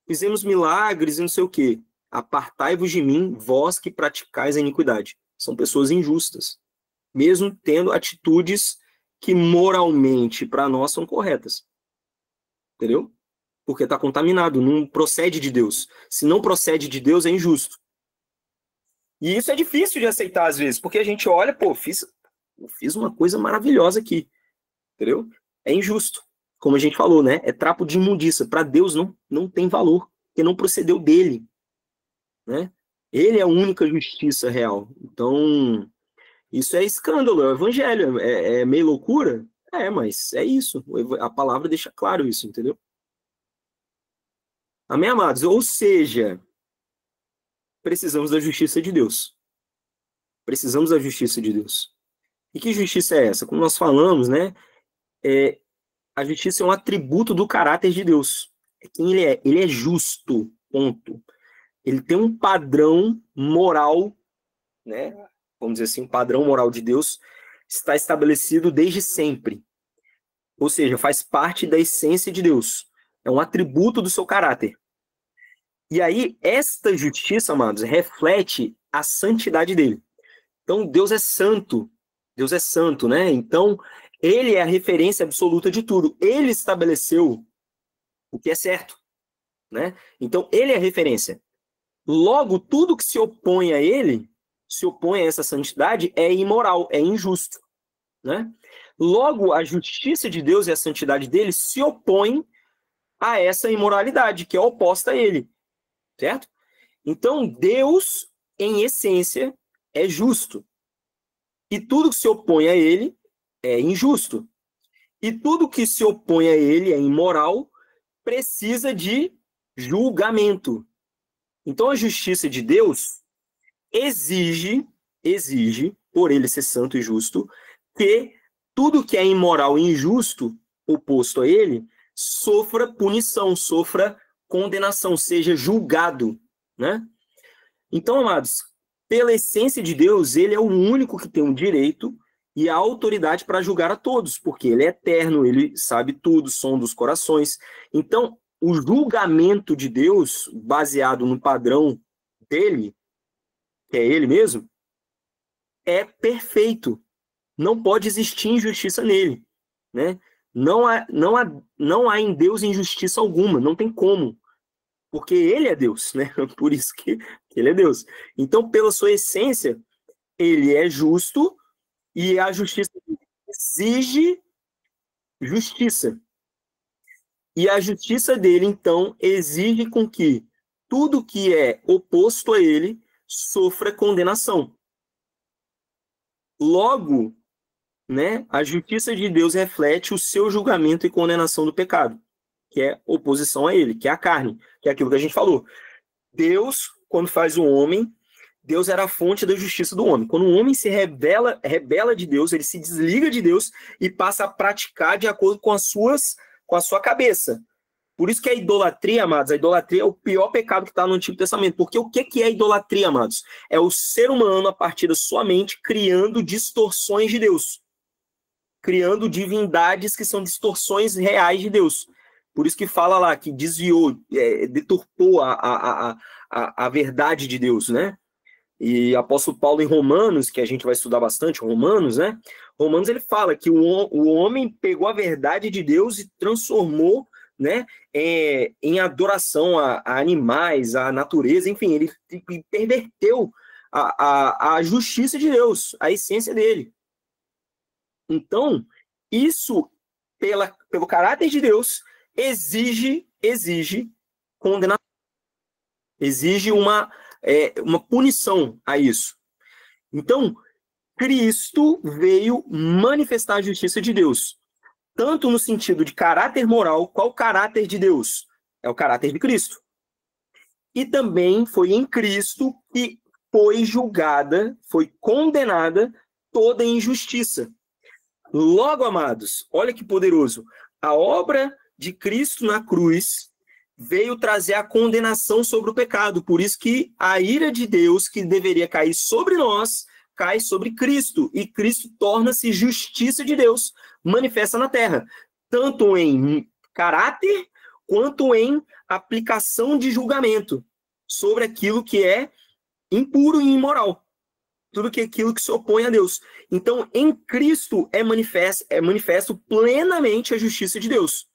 fizemos milagres e não sei o quê. Apartai-vos de mim, vós que praticais a iniquidade. São pessoas injustas, mesmo tendo atitudes que moralmente para nós são corretas. Entendeu? Porque está contaminado, não procede de Deus. Se não procede de Deus, é injusto. E isso é difícil de aceitar às vezes, porque a gente olha, pô, fiz uma coisa maravilhosa aqui. Entendeu? É injusto. Como a gente falou, né? É trapo de imundícia. Para Deus não tem valor, porque não procedeu dele. Né? Ele é a única justiça real. Então, isso é escândalo, é o evangelho. É meio loucura? Mas é isso. A palavra deixa claro isso, entendeu? Amém, amados? Ou seja, precisamos da justiça de Deus. Precisamos da justiça de Deus. E que justiça é essa? Como nós falamos, né? A justiça é um atributo do caráter de Deus. É quem ele é. Ele é justo, ponto. Ele tem um padrão moral, né? Vamos dizer assim, um padrão moral de Deus está estabelecido desde sempre. Ou seja, faz parte da essência de Deus. É um atributo do seu caráter. E aí, esta justiça, amados, reflete a santidade dele. Então, Deus é santo. Deus é santo, né? Então, ele é a referência absoluta de tudo. Ele estabeleceu o que é certo, né? Então, ele é a referência. Logo, tudo que se opõe a ele, se opõe a essa santidade, é imoral, é injusto, né? Logo, a justiça de Deus e a santidade dele se opõem a essa imoralidade, que é oposta a ele, certo? Então, Deus, em essência, é justo. E tudo que se opõe a ele é injusto. E tudo que se opõe a ele é imoral, precisa de julgamento. Então, a justiça de Deus exige, por ele ser santo e justo, que tudo que é imoral e injusto, oposto a ele, sofra punição, sofra condenação, seja julgado, né? Então, amados, pela essência de Deus, ele é o único que tem o direito e a autoridade para julgar a todos, porque ele é eterno, ele sabe tudo, som dos corações. Então, o julgamento de Deus, baseado no padrão dele, que é ele mesmo, é perfeito. Não pode existir injustiça nele, né? Não há em Deus injustiça alguma, não tem como, porque ele é Deus, né? Por isso que ele é Deus. Então, pela sua essência, ele é justo e a justiça exige justiça. E a justiça dele, então, exige com que tudo que é oposto a ele sofra condenação. Logo, né, a justiça de Deus reflete o seu julgamento e condenação do pecado, que é oposição a ele, que é a carne, que é aquilo que a gente falou. Deus, quando faz o homem, Deus era a fonte da justiça do homem. Quando o homem se rebela de Deus, ele se desliga de Deus e passa a praticar de acordo com a sua cabeça. Por isso que a idolatria, amados, a idolatria é o pior pecado que está no Antigo Testamento. Porque o que é idolatria, amados? É o ser humano, a partir da sua mente, criando distorções de Deus. Criando divindades que são distorções reais de Deus. Por isso que fala lá que desviou, deturpou a verdade de Deus, né? E apóstolo Paulo em Romanos, que a gente vai estudar bastante, Romanos, né? Romanos ele fala que o homem pegou a verdade de Deus e transformou, né, em adoração a animais, a natureza, enfim, ele perverteu a justiça de Deus, a essência dele. Então, isso, pelo caráter de Deus, exige condenação, exige uma punição a isso. Então, Cristo veio manifestar a justiça de Deus, tanto no sentido de caráter moral. Qual o caráter de Deus? É o caráter de Cristo. E também foi em Cristo que foi julgada, foi condenada toda injustiça. Logo, amados, olha que poderoso. A obra de Cristo na cruz veio trazer a condenação sobre o pecado. Por isso que a ira de Deus, que deveria cair sobre nós, cai sobre Cristo. E Cristo torna-se justiça de Deus, manifesta na terra. Tanto em caráter, quanto em aplicação de julgamento sobre aquilo que é impuro e imoral. Tudo aquilo que se opõe a Deus. Então, em Cristo é manifesto plenamente a justiça de Deus.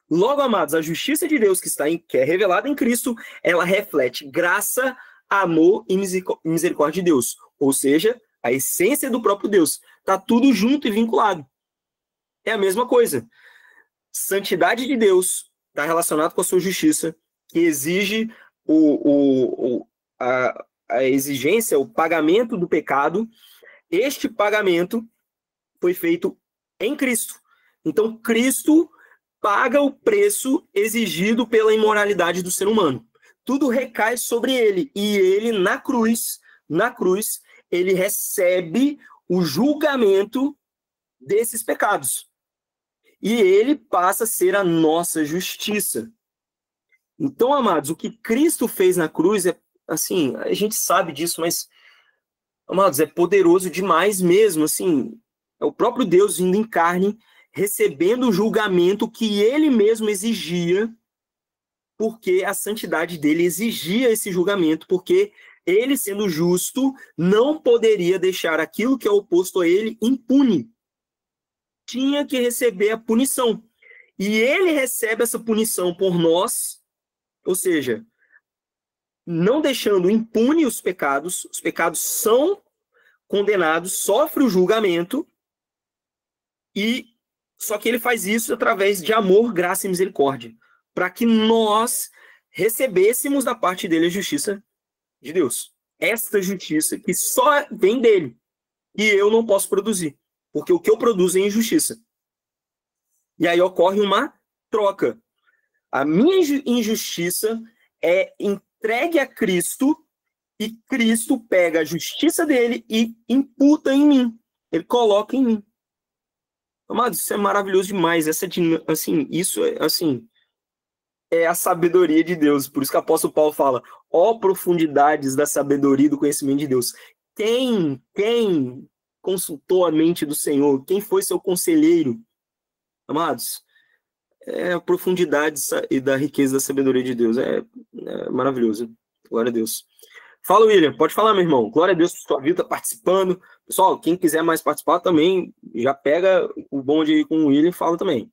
Logo, amados, a justiça de Deus que é revelada em Cristo, ela reflete graça, amor e misericórdia de Deus. Ou seja, a essência do próprio Deus. Está tudo junto e vinculado. É a mesma coisa. Santidade de Deus está relacionado com a sua justiça, que exige a exigência, o pagamento do pecado. Este pagamento foi feito em Cristo. Então, Cristo paga o preço exigido pela imoralidade do ser humano. Tudo recai sobre ele. E ele, na cruz, ele recebe o julgamento desses pecados. E ele passa a ser a nossa justiça. Então, amados, o que Cristo fez na cruz é, assim, a gente sabe disso, mas, amados, é poderoso demais mesmo, assim, é o próprio Deus vindo em carne, recebendo o julgamento que ele mesmo exigia, porque a santidade dele exigia esse julgamento, porque Ele, sendo justo, não poderia deixar aquilo que é oposto a ele impune. Tinha que receber a punição. E ele recebe essa punição por nós, ou seja, não deixando impune os pecados são condenados, sofre o julgamento, e só que ele faz isso através de amor, graça e misericórdia, para que nós recebêssemos da parte dele a justiça de Deus. Esta justiça que só vem dele, e eu não posso produzir, porque o que eu produzo é injustiça. E aí ocorre uma troca. A minha injustiça é entregue a Cristo, e Cristo pega a justiça dele e imputa em mim. Ele coloca em mim. Amados, isso é maravilhoso demais. Isso é a sabedoria de Deus. Por isso que o apóstolo Paulo fala: ó profundidades da sabedoria e do conhecimento de Deus. Quem consultou a mente do Senhor? Quem foi seu conselheiro? Amados, é a profundidade e da riqueza da sabedoria de Deus. É maravilhoso. Glória a Deus. Fala, William. Pode falar, meu irmão. Glória a Deus por sua vida, participando. Pessoal, quem quiser mais participar também, já pega o bonde aí com o William e fala também.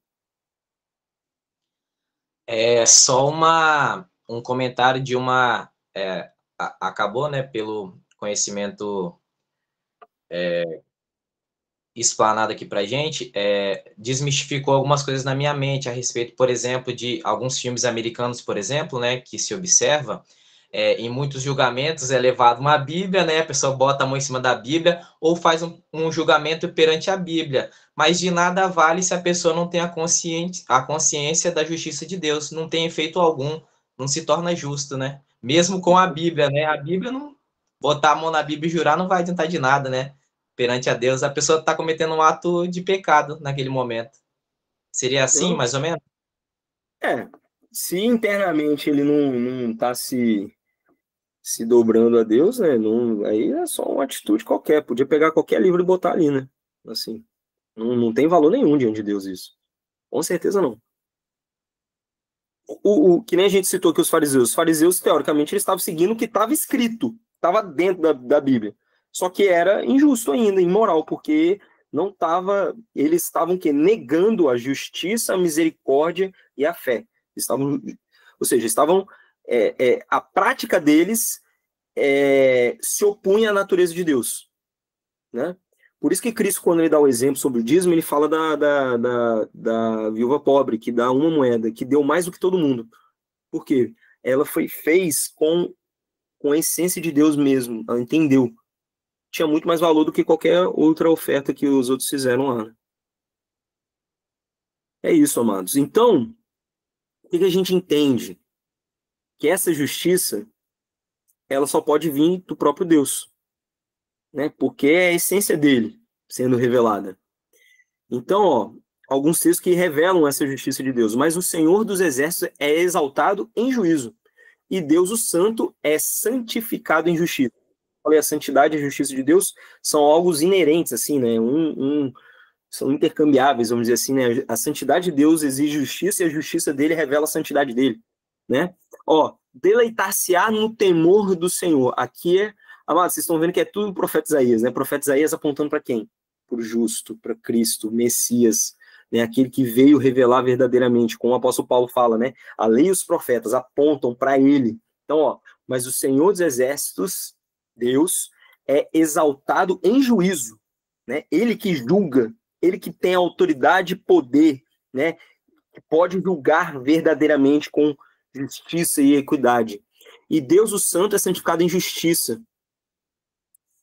É só um comentário de uma... acabou, né, pelo conhecimento explanado aqui pra gente, desmistificou algumas coisas na minha mente a respeito, por exemplo, de alguns filmes americanos, por exemplo, né, que se observa, em muitos julgamentos é levado uma Bíblia, né, a pessoa bota a mão em cima da Bíblia ou faz um julgamento perante a Bíblia, mas de nada vale se a pessoa não tem a consciência da justiça de Deus, não tem efeito algum, não se torna justo, né, mesmo com a Bíblia, né, a Bíblia não, botar a mão na Bíblia e jurar não vai adiantar de nada, né, perante a Deus, a pessoa está cometendo um ato de pecado naquele momento. Seria assim, mais ou menos? Se internamente ele não está se dobrando a Deus, né? Aí é só uma atitude qualquer. Podia pegar qualquer livro e botar ali, né? Assim, não tem valor nenhum diante de Deus isso. Com certeza não. Que nem a gente citou aqui os fariseus, teoricamente, eles estavam seguindo o que estava escrito, estava dentro da Bíblia. Só que era injusto ainda, imoral, porque não estava. Eles estavam negando a justiça, a misericórdia e a fé. Ou seja, a prática deles se opunha à natureza de Deus, né? Por isso que Cristo, quando ele dá o exemplo sobre o dízimo, ele fala da viúva pobre, que dá uma moeda, que deu mais do que todo mundo. Por quê? Ela fez com a essência de Deus mesmo, ela entendeu. Tinha muito mais valor do que qualquer outra oferta que os outros fizeram lá. É isso, amados. Então, o que a gente entende? Que essa justiça, ela só pode vir do próprio Deus, né? Porque é a essência dele sendo revelada. Então, alguns textos que revelam essa justiça de Deus. Mas o Senhor dos Exércitos é exaltado em juízo, e Deus, o Santo, é santificado em justiça. A santidade e a justiça de Deus são algo inerentes, assim, né? São intercambiáveis, vamos dizer assim, né? A santidade de Deus exige justiça e a justiça dele revela a santidade dele, né? Deleitar-se-á no temor do Senhor. Aqui amados, vocês estão vendo que é tudo o profeta Isaías, né? O profeta Isaías apontando para quem? Para o justo, para Cristo, Messias, né? Aquele que veio revelar verdadeiramente, como o apóstolo Paulo fala, né? A lei e os profetas apontam para ele. Então, mas o Senhor dos Exércitos, Deus, é exaltado em juízo, né? Ele que julga, ele que tem autoridade e poder, né? Que pode julgar verdadeiramente com justiça e equidade. E Deus, o Santo, é santificado em justiça.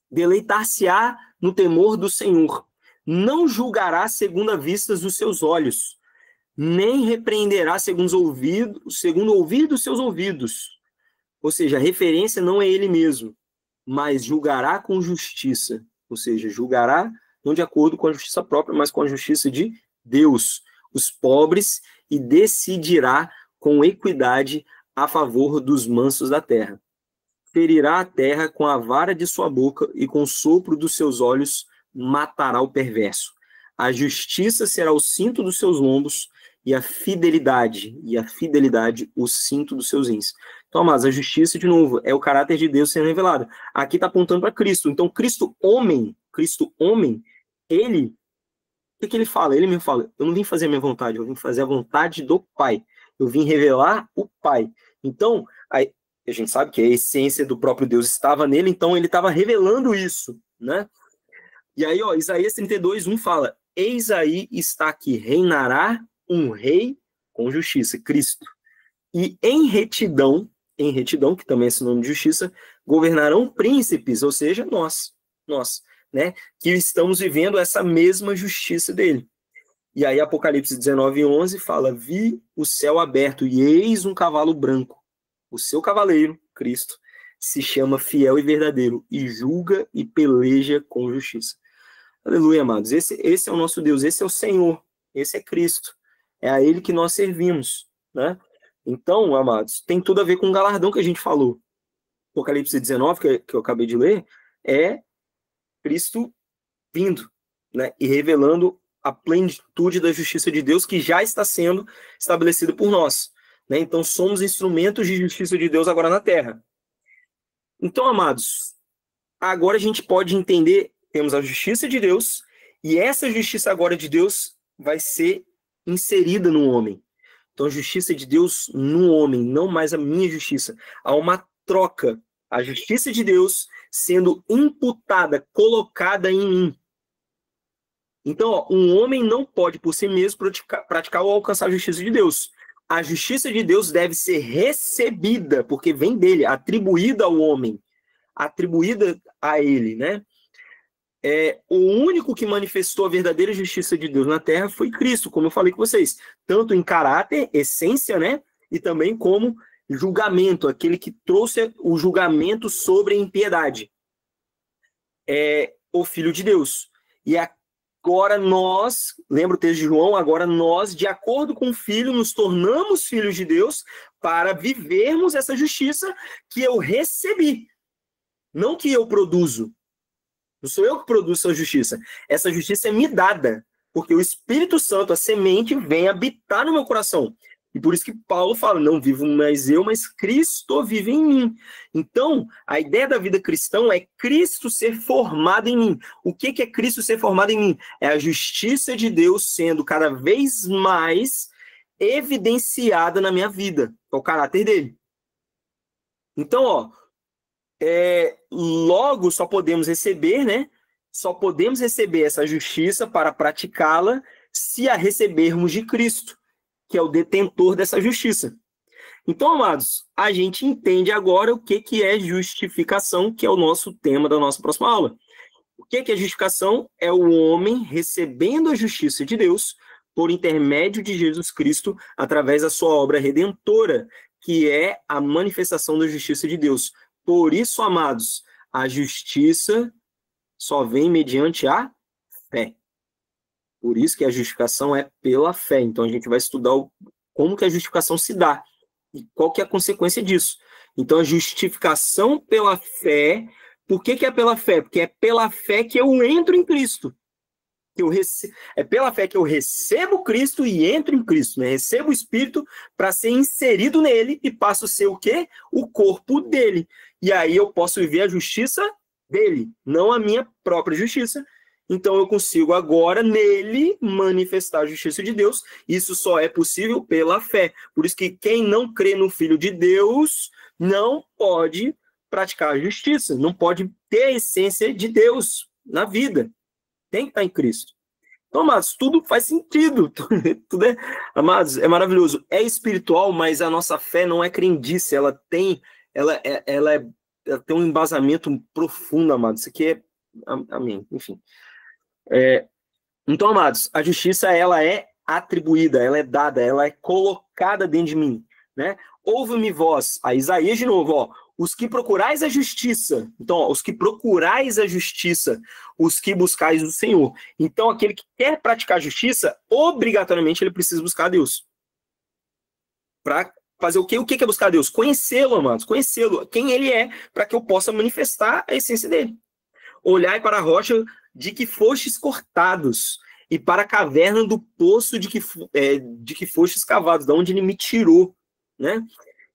Deleitar-se-á no temor do Senhor. Não julgará segundo a vista dos seus olhos, nem repreenderá segundo o ouvir dos seus ouvidos. Ou seja, a referência não é ele mesmo, mas julgará com justiça. Ou seja, julgará não de acordo com a justiça própria, mas com a justiça de Deus, os pobres, e decidirá com equidade a favor dos mansos da terra. Ferirá a terra com a vara de sua boca, e com o sopro dos seus olhos matará o perverso. A justiça será o cinto dos seus lombos, e a fidelidade o cinto dos seus rins. Então, amados, a justiça, de novo, é o caráter de Deus sendo revelado. Aqui está apontando para Cristo. Então, Cristo homem, ele, o que ele fala? Ele me fala, eu não vim fazer a minha vontade, eu vim fazer a vontade do Pai. Eu vim revelar o Pai. Então, a gente sabe que a essência do próprio Deus estava nele, então ele estava revelando isso, né? E aí, ó, Isaías 32:1 fala, eis aí está aqui, reinará um rei com justiça, Cristo. E em retidão, que também é sinônimo de justiça, governarão príncipes, ou seja, nós, né, que estamos vivendo essa mesma justiça dele. E aí Apocalipse 19:11 fala, vi o céu aberto e eis um cavalo branco. O seu cavaleiro, Cristo, se chama fiel e verdadeiro e julga e peleja com justiça. Aleluia, amados. Esse é o nosso Deus, esse é o Senhor, esse é Cristo. É a ele que nós servimos, né? Então, amados, tem tudo a ver com o galardão que a gente falou. Apocalipse 19, que eu acabei de ler, é Cristo vindo, né? E revelando a plenitude da justiça de Deus que já está sendo estabelecida por nós, né? Então, somos instrumentos de justiça de Deus agora na Terra. Então, amados, agora a gente pode entender, temos a justiça de Deus, e essa justiça agora de Deus vai ser inserida no homem. Então, a justiça de Deus no homem, não mais a minha justiça. Há uma troca. A justiça de Deus sendo imputada, colocada em mim. Então, ó, um homem não pode, por si mesmo, praticar ou alcançar a justiça de Deus. A justiça de Deus deve ser recebida, porque vem dele, atribuída ao homem, atribuída a ele, né? O único que manifestou a verdadeira justiça de Deus na Terra foi Cristo, como eu falei com vocês, tanto em caráter, essência, né, e também como julgamento, aquele que trouxe o julgamento sobre a impiedade. É o Filho de Deus. E agora nós, lembra o texto de João, agora nós, de acordo com o Filho, nos tornamos filhos de Deus para vivermos essa justiça que eu recebi, não que eu produzo. Não sou eu que produzo essa justiça. Essa justiça é me dada, porque o Espírito Santo, a semente, vem habitar no meu coração. E por isso que Paulo fala, não vivo mais eu, mas Cristo vive em mim. Então, a ideia da vida cristã é Cristo ser formado em mim. O que é Cristo ser formado em mim? É a justiça de Deus sendo cada vez mais evidenciada na minha vida. É o caráter dele. Então, ó, logo só podemos receber, né? Só podemos receber essa justiça para praticá-la se a recebermos de Cristo, que é o detentor dessa justiça. Então, amados, a gente entende agora o que é justificação, que é o nosso tema da nossa próxima aula. O que é justificação? É o homem recebendo a justiça de Deus por intermédio de Jesus Cristo através da sua obra redentora, que é a manifestação da justiça de Deus. Por isso, amados, a justiça só vem mediante a fé. Por isso que a justificação é pela fé. Então, a gente vai estudar como que a justificação se dá e qual que é a consequência disso. Então, a justificação pela fé, por que é pela fé? Porque é pela fé que eu entro em Cristo. É pela fé que eu recebo Cristo e entro em Cristo, né? Recebo o Espírito para ser inserido nele e passo a ser o quê? O corpo dele. E aí eu posso viver a justiça dele, não a minha própria justiça. Então eu consigo agora nele manifestar a justiça de Deus. Isso só é possível pela fé. Por isso que quem não crê no Filho de Deus não pode praticar a justiça, não pode ter a essência de Deus na vida. Tem que estar em Cristo. Então, amados, tudo faz sentido. Tudo amados, é maravilhoso. É espiritual, mas a nossa fé não é crendice. Ela tem um embasamento profundo, amados. Isso aqui é... Amém. Enfim. Então, amados, a justiça, ela é atribuída, ela é dada, ela é colocada dentro de mim, né? Ouve-me vós, a Isaías de novo, ó. Os que procurais a justiça. Então, ó, os que procurais a justiça, os que buscais o Senhor. Então, aquele que quer praticar a justiça, obrigatoriamente ele precisa buscar a Deus. Para fazer o quê? O que é buscar a Deus? Conhecê-lo, amados. Conhecê-lo. Quem ele é, para que eu possa manifestar a essência dele. Olhai para a rocha de que fostes cortados. e para a caverna do poço de que foste escavado, da onde ele me tirou, né?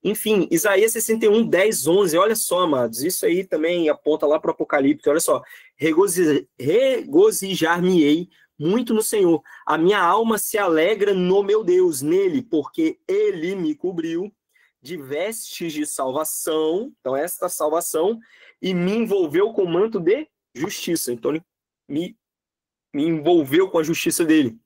Enfim, Isaías 61, 10, 11, olha só, amados, isso aí também aponta lá para o Apocalipse, olha só, regozijar-me-ei muito no Senhor, a minha alma se alegra no meu Deus, nele, porque ele me cobriu de vestes de salvação, então esta salvação, e me envolveu com manto de justiça, então ele me envolveu com a justiça dele,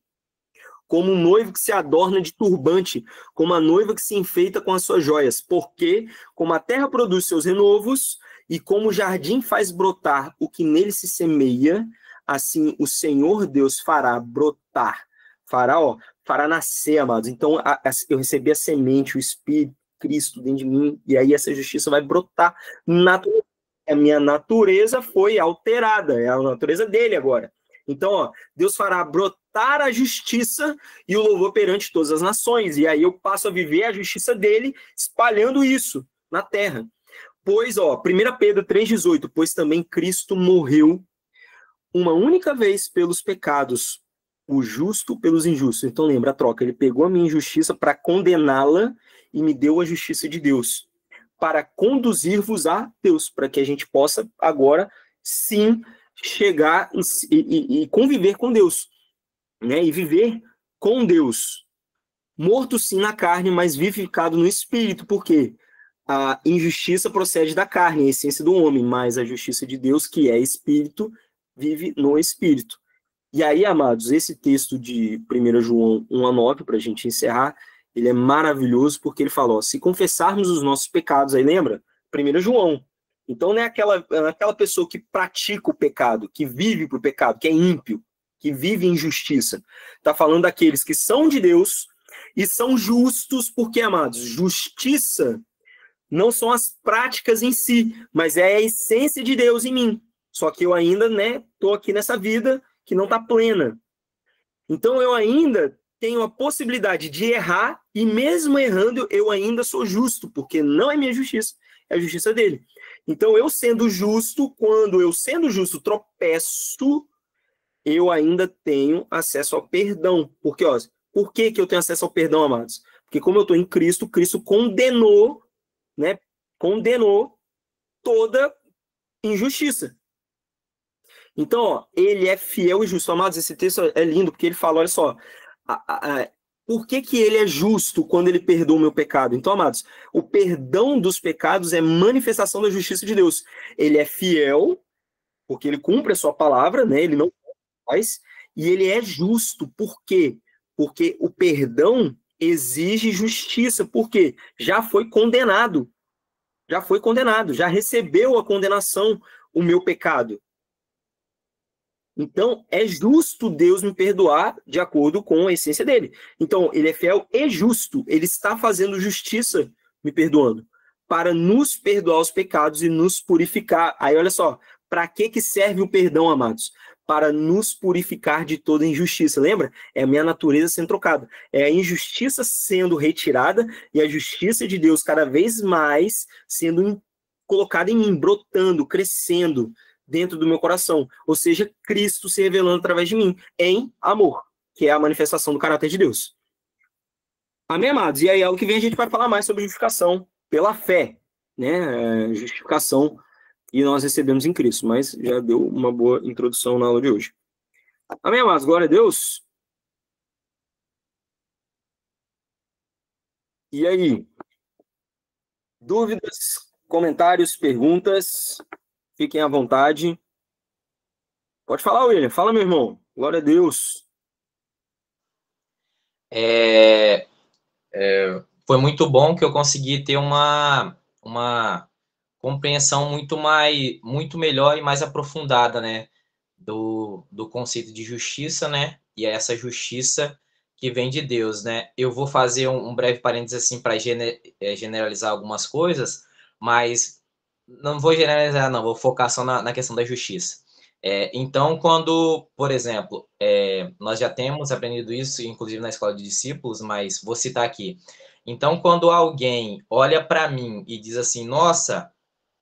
como um noivo que se adorna de turbante, como a noiva que se enfeita com as suas joias, porque como a terra produz seus renovos, e como o jardim faz brotar o que nele se semeia, assim o Senhor Deus fará brotar, fará nascer, amados. Então eu recebi a semente, o Espírito, Cristo dentro de mim, e aí essa justiça vai brotar. A minha natureza foi alterada, é a natureza dele agora. Então, Deus fará brotar a justiça e o louvor perante todas as nações. E aí eu passo a viver a justiça dele, espalhando isso na terra. Pois, 1 Pedro 3,18, pois também Cristo morreu uma única vez pelos pecados, o justo pelos injustos. Então lembra a troca, ele pegou a minha injustiça para condená-la e me deu a justiça de Deus, para conduzir-vos a Deus, para que a gente possa agora, sim, chegar e conviver com Deus, né? E viver com Deus. Morto sim na carne, mas vivificado no espírito. Por quê? A injustiça procede da carne, a essência do homem, mas a justiça de Deus, que é espírito, vive no espírito. E aí, amados, esse texto de 1 João 1:9, para a gente encerrar, ele é maravilhoso, porque ele fala, se confessarmos os nossos pecados, aí lembra? 1 João. Então não é aquela pessoa que pratica o pecado, que vive para o pecado, que é ímpio, que vive em injustiça. Está falando daqueles que são de Deus e são justos, porque, amados, justiça não são as práticas em si, mas é a essência de Deus em mim. Só que eu ainda, estou aqui nessa vida que não está plena. Então eu ainda tenho a possibilidade de errar, e mesmo errando, eu ainda sou justo, porque não é minha justiça, é a justiça dele. Então eu sendo justo, quando eu sendo justo tropeço, eu ainda tenho acesso ao perdão. Porque, por que eu tenho acesso ao perdão, amados? Porque como eu estou em Cristo, Cristo condenou, condenou toda injustiça. Então, ele é fiel e justo. Amados, esse texto é lindo, porque ele fala, olha só, por que ele é justo quando ele perdoa o meu pecado? Então, amados, o perdão dos pecados é manifestação da justiça de Deus. Ele é fiel, porque ele cumpre a sua palavra, ele não faz, e ele é justo. Por quê? Porque o perdão exige justiça, porque já foi condenado, já recebeu a condenação o meu pecado. Então, é justo Deus me perdoar de acordo com a essência dele. Então, ele é fiel e justo. Ele está fazendo justiça me perdoando, para nos perdoar os pecados e nos purificar. Aí, olha só, para que serve o perdão, amados? Para nos purificar de toda injustiça. Lembra? É a minha natureza sendo trocada. É a injustiça sendo retirada e a justiça de Deus cada vez mais sendo colocada em mim, brotando, crescendo dentro do meu coração, ou seja, Cristo se revelando através de mim, em amor, que é a manifestação do caráter de Deus. Amém, amados? E aí, ano que vem a gente vai falar mais sobre justificação pela fé, justificação que nós recebemos em Cristo, mas já deu uma boa introdução na aula de hoje. Amém, amados? Glória a Deus. E aí? Dúvidas, comentários, perguntas? Fiquem à vontade. Pode falar, William. Fala, meu irmão. Glória a Deus. Foi muito bom que eu consegui ter uma compreensão muito melhor e mais aprofundada, do conceito de justiça, e essa justiça que vem de Deus, Eu vou fazer um breve parênteses assim para generalizar algumas coisas, mas não vou generalizar, não, vou focar só na questão da justiça. Então, quando, por exemplo, nós já temos aprendido isso, inclusive na escola de discípulos, mas vou citar aqui. Então, quando alguém olha para mim e diz assim, nossa,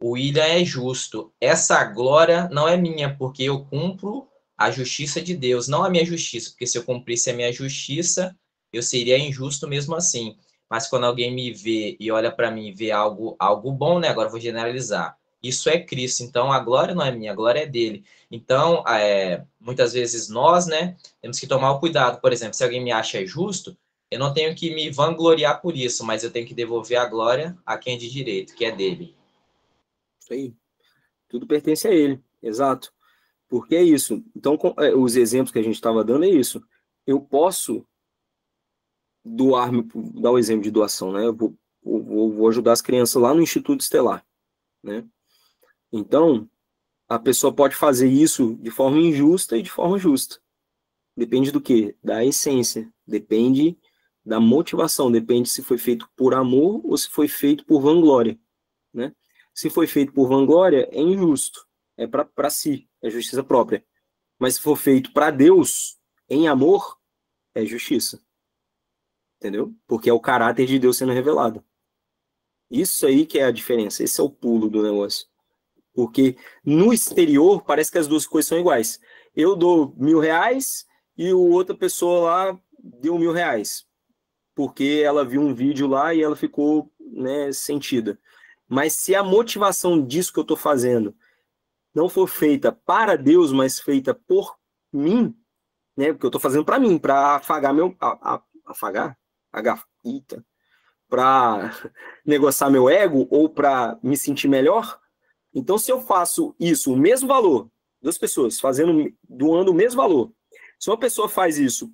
o William é justo, essa glória não é minha, porque eu cumpro a justiça de Deus, não a minha justiça, porque se eu cumprisse a minha justiça, eu seria injusto mesmo assim. Mas quando alguém me vê e olha para mim e vê algo bom, né? Agora eu vou generalizar. Isso é Cristo, então a glória não é minha, a glória é dele. Então, muitas vezes nós, né, temos que tomar o cuidado. Por exemplo, se alguém me acha justo, eu não tenho que me vangloriar por isso, mas eu tenho que devolver a glória a quem é de direito, que é dele. Isso aí. Tudo pertence a ele, exato. Porque é isso. Então, os exemplos que a gente estava dando é isso. Eu posso dar o exemplo de doação, né? Eu vou ajudar as crianças lá no Instituto Estelar, né? Então, a pessoa pode fazer isso de forma injusta e de forma justa. Depende do quê? Da essência. Depende da motivação. Depende se foi feito por amor ou se foi feito por vanglória, né? Se foi feito por vanglória, é injusto. É para si, é justiça própria. Mas se for feito para Deus, em amor, é justiça. Entendeu? Porque é o caráter de Deus sendo revelado. Isso aí que é a diferença. Esse é o pulo do negócio. Porque no exterior, parece que as duas coisas são iguais. Eu dou R$1.000 e outra pessoa lá deu R$1.000. Porque ela viu um vídeo lá e ela ficou, né, sentida. Mas se a motivação disso que eu estou fazendo não for feita para Deus, mas feita por mim, né? Porque eu estou fazendo para mim, para afagar meu. Afagar? Eita. Para negociar meu ego ou para me sentir melhor. Então, se eu faço isso, o mesmo valor, duas pessoas doando o mesmo valor. Se uma pessoa faz isso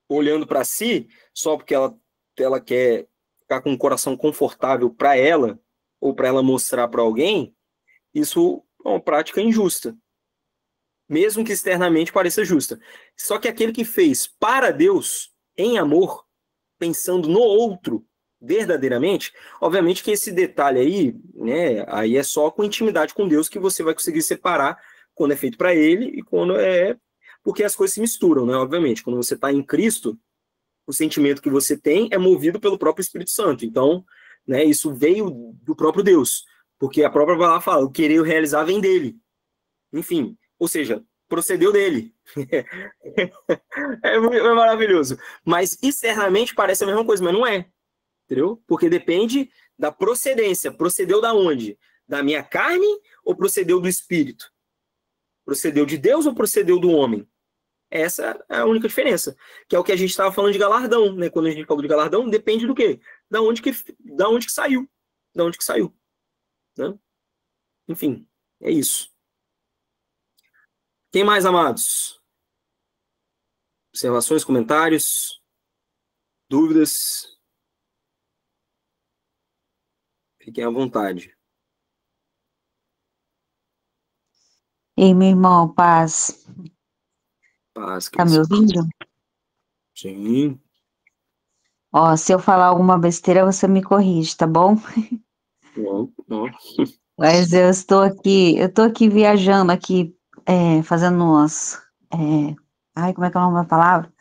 olhando para si, só porque ela quer ficar com um coração confortável para ela, ou para ela mostrar para alguém, isso é uma prática injusta. Mesmo que externamente pareça justa. Só que aquele que fez para Deus, em amor, pensando no outro verdadeiramente, obviamente que esse detalhe aí, né, aí é só com intimidade com Deus que você vai conseguir separar quando é feito para ele e quando é... Porque as coisas se misturam, né, obviamente. Quando você está em Cristo, o sentimento que você tem é movido pelo próprio Espírito Santo. Então, né, isso veio do próprio Deus. Porque a própria palavra fala, o querer e o realizar vem dele. Enfim, ou seja, procedeu dele. É maravilhoso. Mas externamente parece a mesma coisa, mas não é. Entendeu? Porque depende da procedência. Procedeu da onde? Da minha carne ou procedeu do Espírito? Procedeu de Deus ou procedeu do homem? Essa é a única diferença. Que é o que a gente estava falando de galardão, né? Quando a gente falou de galardão, depende do quê? Da onde que saiu. Da onde que saiu. Né? Enfim, é isso. Quem mais, amados? Observações, comentários, dúvidas? Fiquem à vontade. Ei, meu irmão, paz. Paz, Tá me ouvindo? Sim. Ó, se eu falar alguma besteira, você me corrige, tá bom? Não. Mas eu tô aqui viajando aqui, fazendo umas, como é que é o nome da palavra?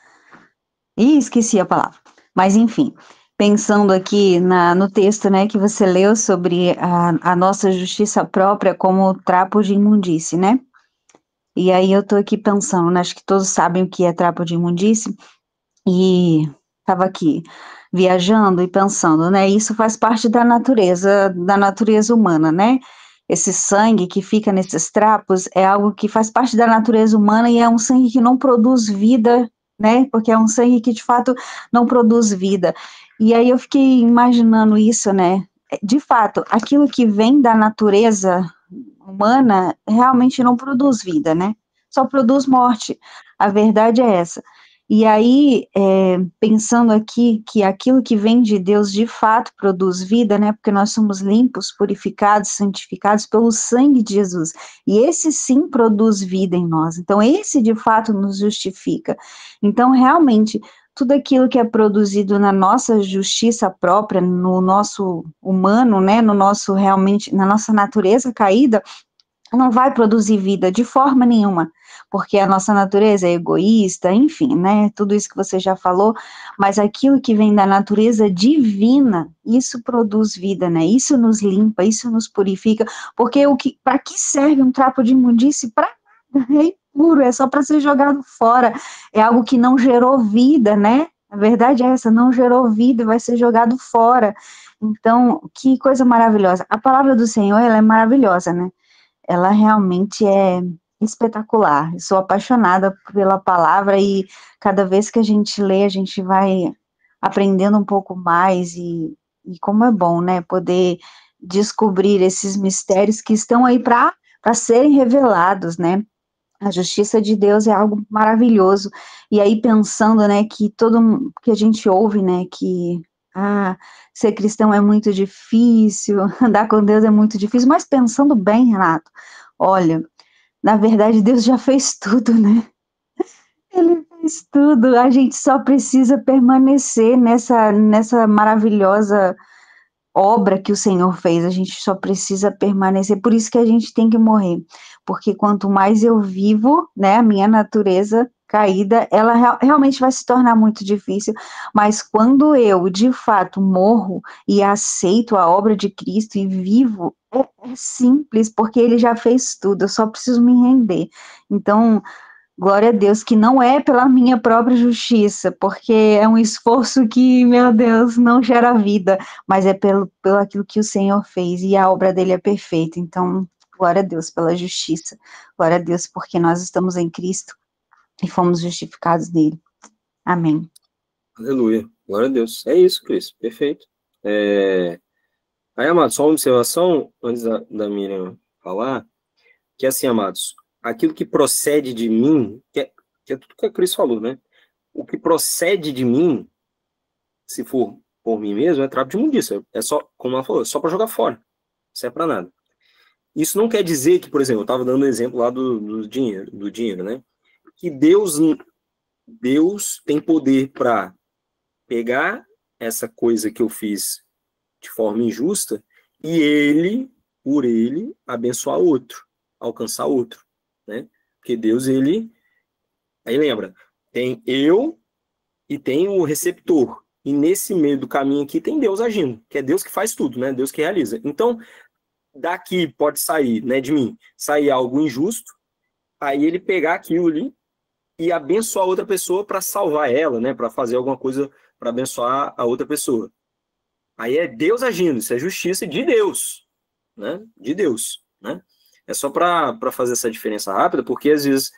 Ih, esqueci a palavra. Mas enfim, pensando aqui no texto, né, que você leu sobre a nossa justiça própria como trapo de imundície, né? E aí eu tô aqui pensando, né, acho que todos sabem o que é trapo de imundície, e estava aqui viajando e pensando, né, isso faz parte da natureza humana, né? Esse sangue que fica nesses trapos é algo que faz parte da natureza humana e é um sangue que não produz vida, né? Porque é um sangue que de fato não produz vida. E aí eu fiquei imaginando isso, né? De fato, aquilo que vem da natureza humana realmente não produz vida, né? Só produz morte. A verdade é essa. E aí, pensando aqui que aquilo que vem de Deus de fato produz vida, né? Porque nós somos limpos, purificados, santificados pelo sangue de Jesus. E esse sim produz vida em nós. Então, esse de fato nos justifica. Então, realmente, tudo aquilo que é produzido na nossa justiça própria, no nosso humano, né? No nosso realmente, na nossa natureza caída, não vai produzir vida de forma nenhuma, porque a nossa natureza é egoísta, enfim, né, tudo isso que você já falou, mas aquilo que vem da natureza divina, isso produz vida, né, isso nos limpa, isso nos purifica, porque para que serve um trapo de imundície? Para nada, puro, é só para ser jogado fora. É algo que não gerou vida, né? A verdade é essa, não gerou vida e vai ser jogado fora. Então, que coisa maravilhosa. A palavra do Senhor, ela é maravilhosa, né? Ela realmente é espetacular. Eu sou apaixonada pela palavra e cada vez que a gente lê, a gente vai aprendendo um pouco mais e como é bom, né? Poder descobrir esses mistérios que estão aí para serem revelados, né? A justiça de Deus é algo maravilhoso. E aí pensando, né, que que a gente ouve, né, que ser cristão é muito difícil, andar com Deus é muito difícil, mas pensando bem, Renato, olha, na verdade Deus já fez tudo, né? Ele fez tudo. A gente só precisa permanecer nessa maravilhosa obra que o Senhor fez, a gente só precisa permanecer, por isso que a gente tem que morrer, porque quanto mais eu vivo, né, a minha natureza caída, ela realmente vai se tornar muito difícil, mas quando eu, de fato, morro e aceito a obra de Cristo e vivo, é simples, porque ele já fez tudo, eu só preciso me render, então, glória a Deus, que não é pela minha própria justiça, porque é um esforço que, meu Deus, não gera vida, mas é pelo aquilo que o Senhor fez, e a obra dele é perfeita. Então, glória a Deus pela justiça, glória a Deus porque nós estamos em Cristo e fomos justificados nele. Amém. Aleluia. Glória a Deus. É isso, Cris. Perfeito. Aí, amados, só uma observação, antes da Miriam falar, que é assim, amados, aquilo que procede de mim, que é tudo que a Cris falou, né? O que procede de mim, se for por mim mesmo, é trapo de imundícia. É só, como ela falou, é só para jogar fora. Não serve para nada. Isso não quer dizer que, por exemplo, eu estava dando o exemplo lá do dinheiro, né? Que Deus tem poder para pegar essa coisa que eu fiz de forma injusta e por ele, abençoar outro, alcançar outro, né? Porque Deus, aí lembra, tem eu e tem o receptor. E nesse meio do caminho aqui tem Deus agindo, que é Deus que faz tudo, né? Deus que realiza. Então, daqui pode sair, né, de mim, sair algo injusto, aí ele pegar aquilo ali e abençoar outra pessoa para salvar ela, né, para fazer alguma coisa para abençoar a outra pessoa. Aí é Deus agindo, isso é justiça de Deus, né? De Deus, né? É só para fazer essa diferença rápida, porque às vezes,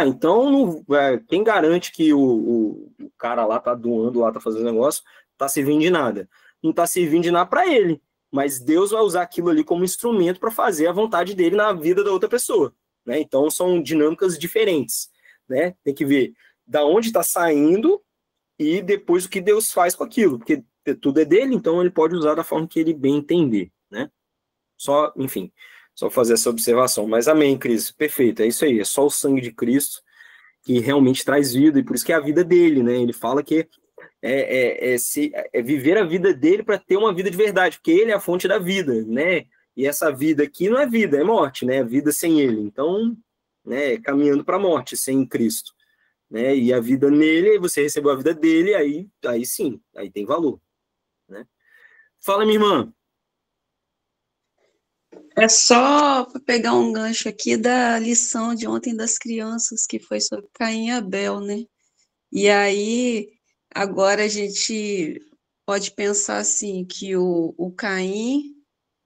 então quem garante que o cara lá tá doando, lá tá fazendo negócio, tá servindo de nada? Não tá servindo de nada para ele, mas Deus vai usar aquilo ali como instrumento para fazer a vontade dele na vida da outra pessoa, né? Então são dinâmicas diferentes, né? Tem que ver da onde está saindo e depois o que Deus faz com aquilo, porque tudo é dele, então ele pode usar da forma que ele bem entender, né? Só, enfim, só fazer essa observação. Mas amém, Cris, perfeito, é isso aí, é só o sangue de Cristo que realmente traz vida, e por isso que é a vida dele, né? Ele fala que é viver a vida dele para ter uma vida de verdade, porque ele é a fonte da vida, né? E essa vida aqui não é vida, é morte, né? É vida sem ele. Então, né, caminhando para a morte sem Cristo, né? E a vida nele, você recebeu a vida dele, aí sim, aí tem valor, né? Fala, minha irmã. É só para pegar um gancho aqui da lição de ontem das crianças, que foi sobre Caim e Abel, né? E aí, agora a gente pode pensar assim, que o Caim,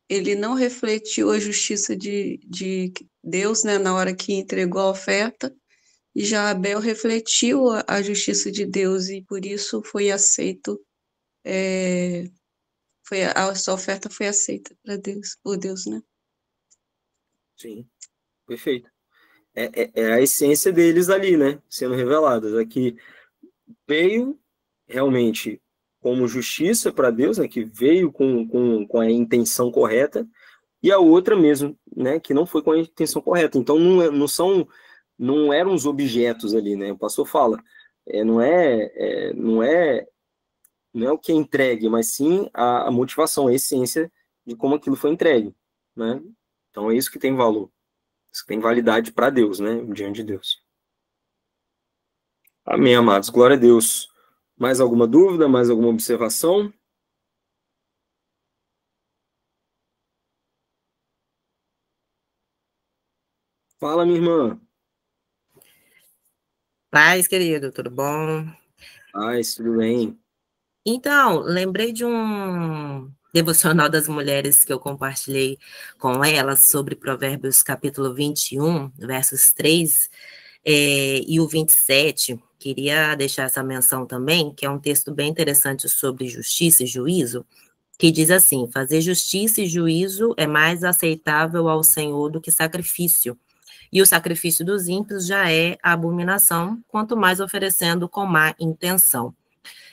ele não refletiu a justiça de Deus, né, na hora que entregou a oferta, e já Abel refletiu a justiça de Deus, e por isso foi aceito, a sua oferta foi aceita para Deus, por Deus, né? Sim, perfeito. É a essência deles ali, né? Sendo reveladas. Aqui veio realmente como justiça para Deus, né? Que veio com a intenção correta, e a outra mesmo, né? Que não foi com a intenção correta. Então não eram os objetos ali, né? O pastor fala, não é o que é entregue, mas sim a motivação, a essência de como aquilo foi entregue, né? Então é isso que tem valor. Isso tem validade para Deus, né? Diante de Deus. Amém, amados. Glória a Deus. Mais alguma dúvida? Mais alguma observação? Fala, minha irmã. Paz, querido, tudo bom? Tudo bem? Então, lembrei de um devocional das mulheres que eu compartilhei com elas sobre Provérbios capítulo 21, versos 3 e o 27. Queria deixar essa menção também, que é um texto bem interessante sobre justiça e juízo, que diz assim: fazer justiça e juízo é mais aceitável ao Senhor do que sacrifício. E o sacrifício dos ímpios já é abominação, quanto mais oferecendo com má intenção.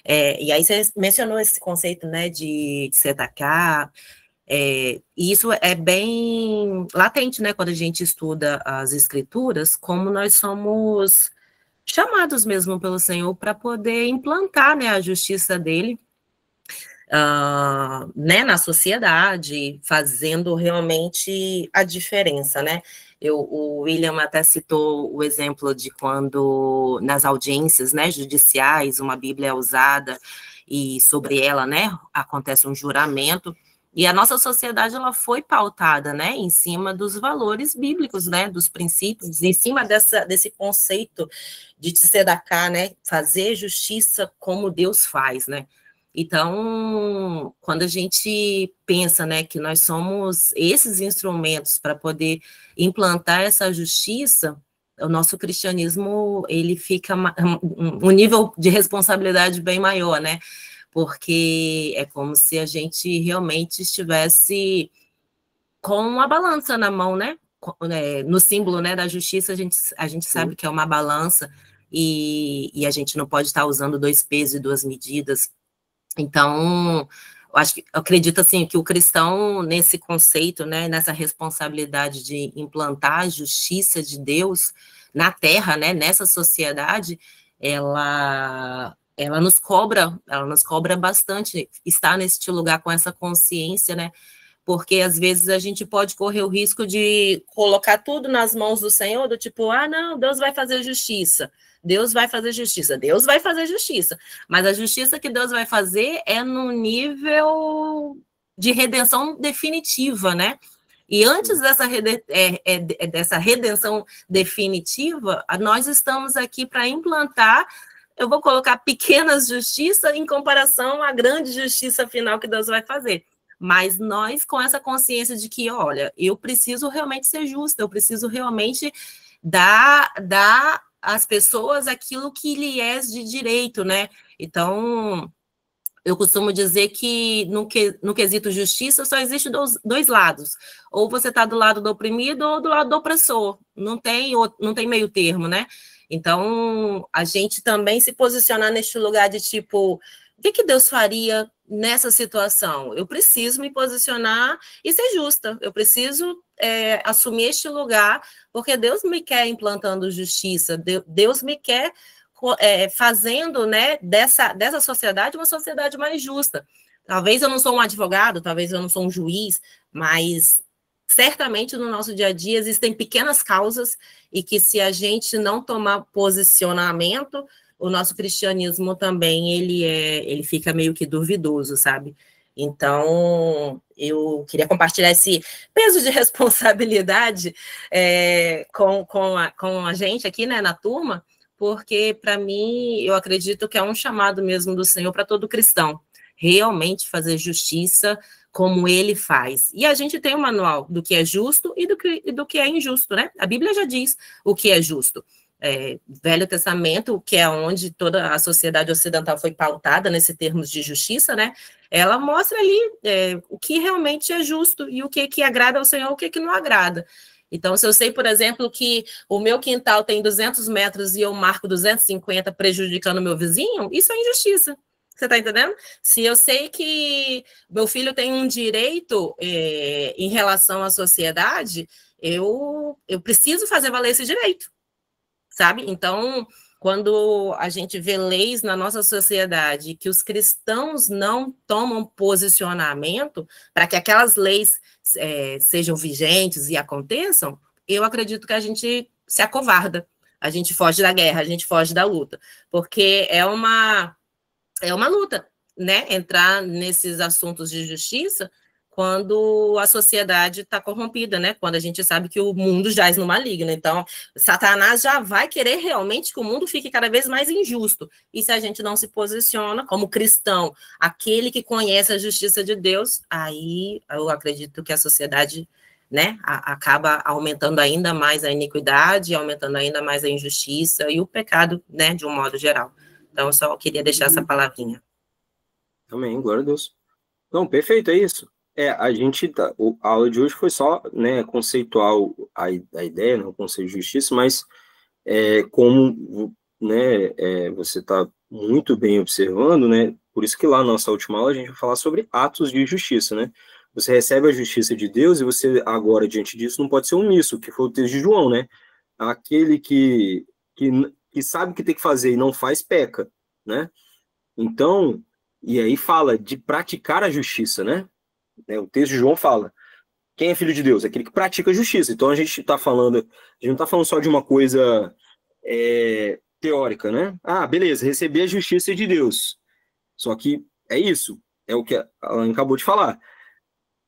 E aí você mencionou esse conceito, né, de se atacar, e isso é bem latente, né, quando a gente estuda as escrituras, como nós somos chamados mesmo pelo Senhor para poder implantar, né, a justiça dele, né, na sociedade, fazendo realmente a diferença, né? O William até citou o exemplo de quando nas audiências, né, judiciais, uma Bíblia é usada e sobre ela, né, acontece um juramento. E a nossa sociedade, ela foi pautada, né, em cima dos valores bíblicos, né, dos princípios, em cima desse conceito de tzedakah, né, fazer justiça como Deus faz, né. Então, quando a gente pensa, né, que nós somos esses instrumentos para poder implantar essa justiça, o nosso cristianismo, ele fica um nível de responsabilidade bem maior, né? Porque é como se a gente realmente estivesse com uma balança na mão, né? No símbolo, né, da justiça, a gente sabe que é uma balança e a gente não pode estar usando 2 pesos e 2 medidas. Então, eu acredito assim que o cristão, nesse conceito, né, nessa responsabilidade de implantar a justiça de Deus na terra, né, nessa sociedade, ela nos cobra bastante estar neste lugar com essa consciência, né? Porque às vezes a gente pode correr o risco de colocar tudo nas mãos do Senhor, do tipo, não, Deus vai fazer justiça. Deus vai fazer justiça, Deus vai fazer justiça, mas a justiça que Deus vai fazer é no nível de redenção definitiva, né? E antes dessa redenção definitiva, nós estamos aqui para implantar, eu vou colocar pequenas justiças em comparação à grande justiça final que Deus vai fazer. Mas nós, com essa consciência de que, olha, eu preciso realmente ser justa, eu preciso realmente dar às pessoas aquilo que lhe é de direito, né? Então, eu costumo dizer que no quesito justiça só existe dois lados. Ou você está do lado do oprimido ou do lado do opressor. Não tem meio termo, né? Então, a gente também se posicionar neste lugar de tipo, o que Deus faria nessa situação? Eu preciso me posicionar e ser justa. Eu preciso assumir este lugar, porque Deus me quer implantando justiça. Deus me quer fazendo, né, dessa sociedade uma sociedade mais justa. Talvez eu não sou um advogado, talvez eu não sou um juiz, mas certamente no nosso dia a dia existem pequenas causas e que se a gente não tomar posicionamento, o nosso cristianismo também ele fica meio que duvidoso, sabe? Então, eu queria compartilhar esse peso de responsabilidade com a gente aqui, né, na turma, porque, para mim, eu acredito que é um chamado mesmo do Senhor para todo cristão, realmente fazer justiça como ele faz. E a gente tem um manual do que é justo e do que é injusto, né? A Bíblia já diz o que é justo. Velho Testamento, que é onde toda a sociedade ocidental foi pautada nesse termos de justiça, né? Ela mostra ali o que realmente é justo e o que agrada ao Senhor, o que não agrada. Então, se eu sei, por exemplo, que o meu quintal tem 200 metros e eu marco 250 prejudicando o meu vizinho, isso é injustiça. Você está entendendo? Se eu sei que meu filho tem um direito em relação à sociedade, eu preciso fazer valer esse direito, sabe? Então, quando a gente vê leis na nossa sociedade que os cristãos não tomam posicionamento para que aquelas leis sejam vigentes e aconteçam, eu acredito que a gente se acovarda, a gente foge da guerra, a gente foge da luta, porque é uma luta, né? Entrar nesses assuntos de justiça quando a sociedade está corrompida, né? Quando a gente sabe que o mundo jaz no maligno. Então, Satanás já vai querer realmente que o mundo fique cada vez mais injusto. E se a gente não se posiciona como cristão, aquele que conhece a justiça de Deus, aí eu acredito que a sociedade, né, acaba aumentando ainda mais a iniquidade, aumentando ainda mais a injustiça e o pecado, né, de um modo geral. Então, eu só queria deixar essa palavrinha. Amém, glória a Deus. Não, perfeito, é isso. A gente, a aula de hoje foi só, né, conceitual a ideia, né, o conceito de justiça, mas como, né, você está muito bem observando, né, por isso que lá na nossa última aula a gente vai falar sobre atos de justiça, né. Você recebe a justiça de Deus e você agora, diante disso, não pode ser omisso, que foi o texto de João, né. Aquele que sabe o que tem que fazer e não faz, peca, né. Então, e aí fala de praticar a justiça, né? O texto de João fala, quem é filho de Deus? Aquele que pratica a justiça. Então a gente não está falando só de uma coisa teórica, né? Ah, beleza, receber a justiça de Deus. Só que é isso, é o que a Alan acabou de falar.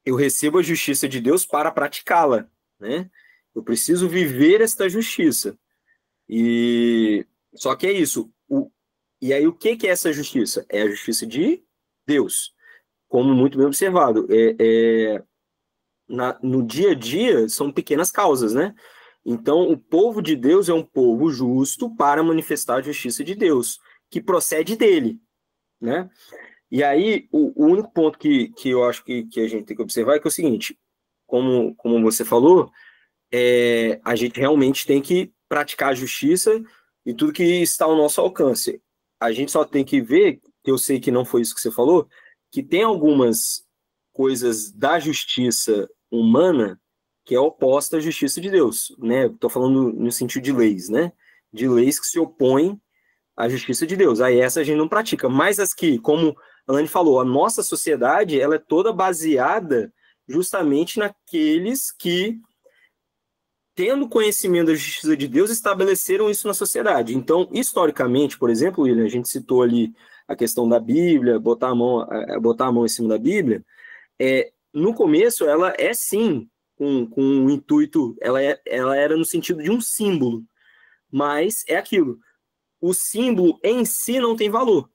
Eu recebo a justiça de Deus para praticá-la, né? Eu preciso viver esta justiça. E só que é isso. E aí o que é essa justiça? É a justiça de Deus. Como muito bem observado, no dia a dia são pequenas causas, né? Então, o povo de Deus é um povo justo para manifestar a justiça de Deus, que procede dele, né? E aí, o único ponto que eu acho que a gente tem que observar é que é o seguinte, como você falou, a gente realmente tem que praticar a justiça e tudo que está ao nosso alcance. A gente só tem que ver, que eu sei que não foi isso que você falou, que tem algumas coisas da justiça humana que é oposta à justiça de Deus, né? Estou falando no sentido de leis, né? De leis que se opõem à justiça de Deus. Aí essa a gente não pratica. Mas as que, como a Alane falou, a nossa sociedade ela é toda baseada justamente naqueles que, tendo conhecimento da justiça de Deus, estabeleceram isso na sociedade. Então, historicamente, por exemplo, William, a gente citou ali a questão da Bíblia, botar a mão em cima da Bíblia, no começo ela é sim com um intuito, ela era no sentido de um símbolo, mas é aquilo, o símbolo em si não tem valor,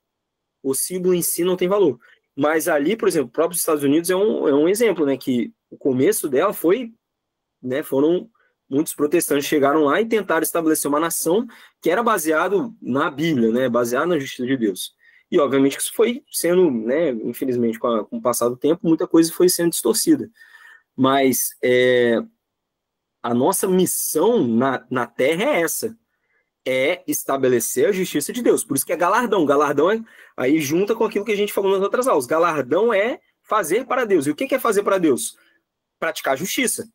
mas ali, por exemplo, o próprio Estados Unidos é um exemplo, né, que o começo dela foi, né, foram muitos protestantes chegaram lá e tentaram estabelecer uma nação que era baseado na Bíblia, né, baseado na justiça de Deus. E, obviamente, que isso foi sendo, né, infelizmente, com o passar do tempo, muita coisa foi sendo distorcida. Mas a nossa missão na Terra é essa, estabelecer a justiça de Deus. Por isso que é galardão. Galardão aí junta com aquilo que a gente falou nas outras aulas. Galardão é fazer para Deus. E o que é fazer para Deus? Praticar a justiça,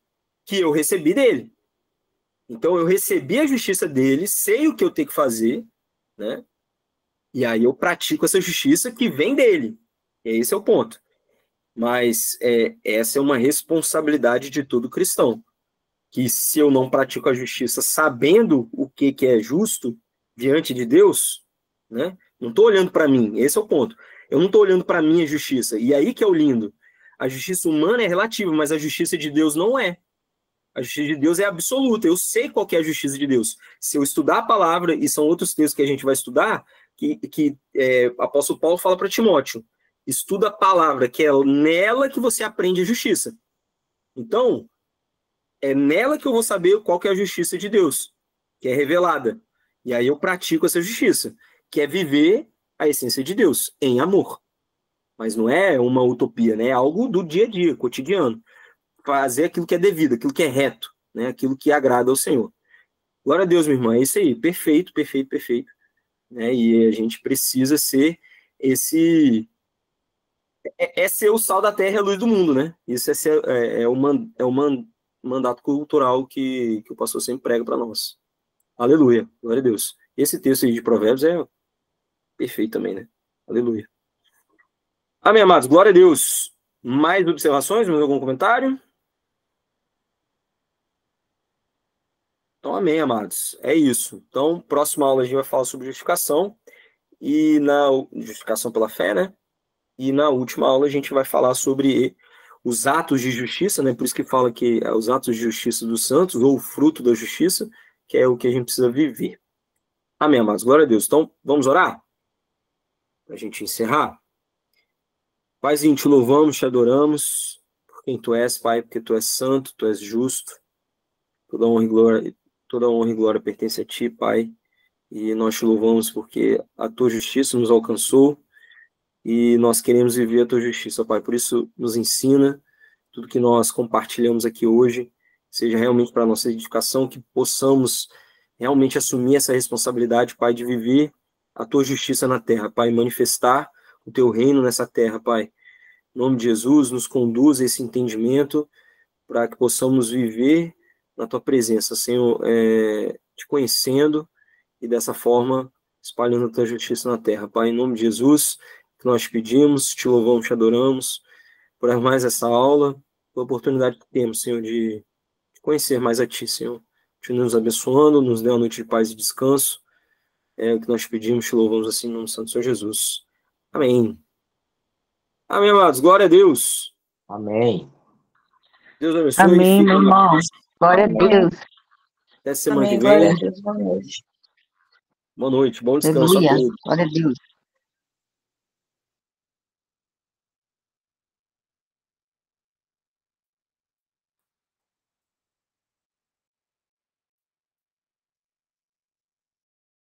que eu recebi dele. Então, eu recebi a justiça dele, sei o que eu tenho que fazer, né? E aí eu pratico essa justiça que vem dele. E esse é o ponto. Mas essa é uma responsabilidade de todo cristão. Que se eu não pratico a justiça sabendo o que é justo diante de Deus, né? Não estou olhando para mim, esse é o ponto. Eu não estou olhando para a minha justiça. E aí que é o lindo. A justiça humana é relativa, mas a justiça de Deus não é. A justiça de Deus é absoluta. Eu sei qual que é a justiça de Deus. Se eu estudar a palavra, e são outros textos que a gente vai estudar, que apóstolo Paulo fala para Timóteo, estuda a palavra, que é nela que você aprende a justiça. Então, é nela que eu vou saber qual que é a justiça de Deus, que é revelada. E aí eu pratico essa justiça, que é viver a essência de Deus, em amor. Mas não é uma utopia, né? É algo do dia a dia, cotidiano. Fazer aquilo que é devido, aquilo que é reto, né? Aquilo que agrada ao Senhor. Glória a Deus, minha irmã, é isso aí. Perfeito, perfeito, perfeito. Né? E a gente precisa ser esse... ser o sal da terra e a luz do mundo, né? Isso é o mandato cultural que o pastor sempre prega para nós. Aleluia, glória a Deus. Esse texto aí de Provérbios é perfeito também, né? Aleluia. Amém, amados, glória a Deus. Mais observações, mais algum comentário? Então, amém, amados. É isso. Então, próxima aula a gente vai falar sobre justificação, e na justificação pela fé, né? E na última aula a gente vai falar sobre os atos de justiça, né? Por isso que fala que é os atos de justiça dos santos, ou o fruto da justiça, que é o que a gente precisa viver. Amém, amados? Glória a Deus. Então, vamos orar? Para a gente encerrar. Paizinho, te louvamos, te adoramos, por quem tu és, Pai, porque tu és santo, tu és justo. Toda honra e glória pertence a ti, Pai. E nós te louvamos porque a tua justiça nos alcançou e nós queremos viver a tua justiça, Pai. Por isso, nos ensina tudo que nós compartilhamos aqui hoje, seja realmente para a nossa edificação, que possamos realmente assumir essa responsabilidade, Pai, de viver a tua justiça na terra, Pai, manifestar o teu reino nessa terra, Pai. Em nome de Jesus, nos conduz a esse entendimento para que possamos viver na tua presença, Senhor, te conhecendo e dessa forma espalhando a tua justiça na terra. Pai, em nome de Jesus, que nós te pedimos, te louvamos, te adoramos por mais essa aula, pela oportunidade que temos, Senhor, de conhecer mais a ti, Senhor. Te nos abençoando, nos dê uma noite de paz e descanso. É o que nós te pedimos, te louvamos assim no nome do Santo Senhor Jesus. Amém. Amém, amados. Glória a Deus. Amém. Deus abençoe. Amém, meu irmão. Glória a Deus. Até semana Amém, que glória a vem. Deus, boa noite. Boa noite, bom descanso a Aleluia. todos. Glória a Deus.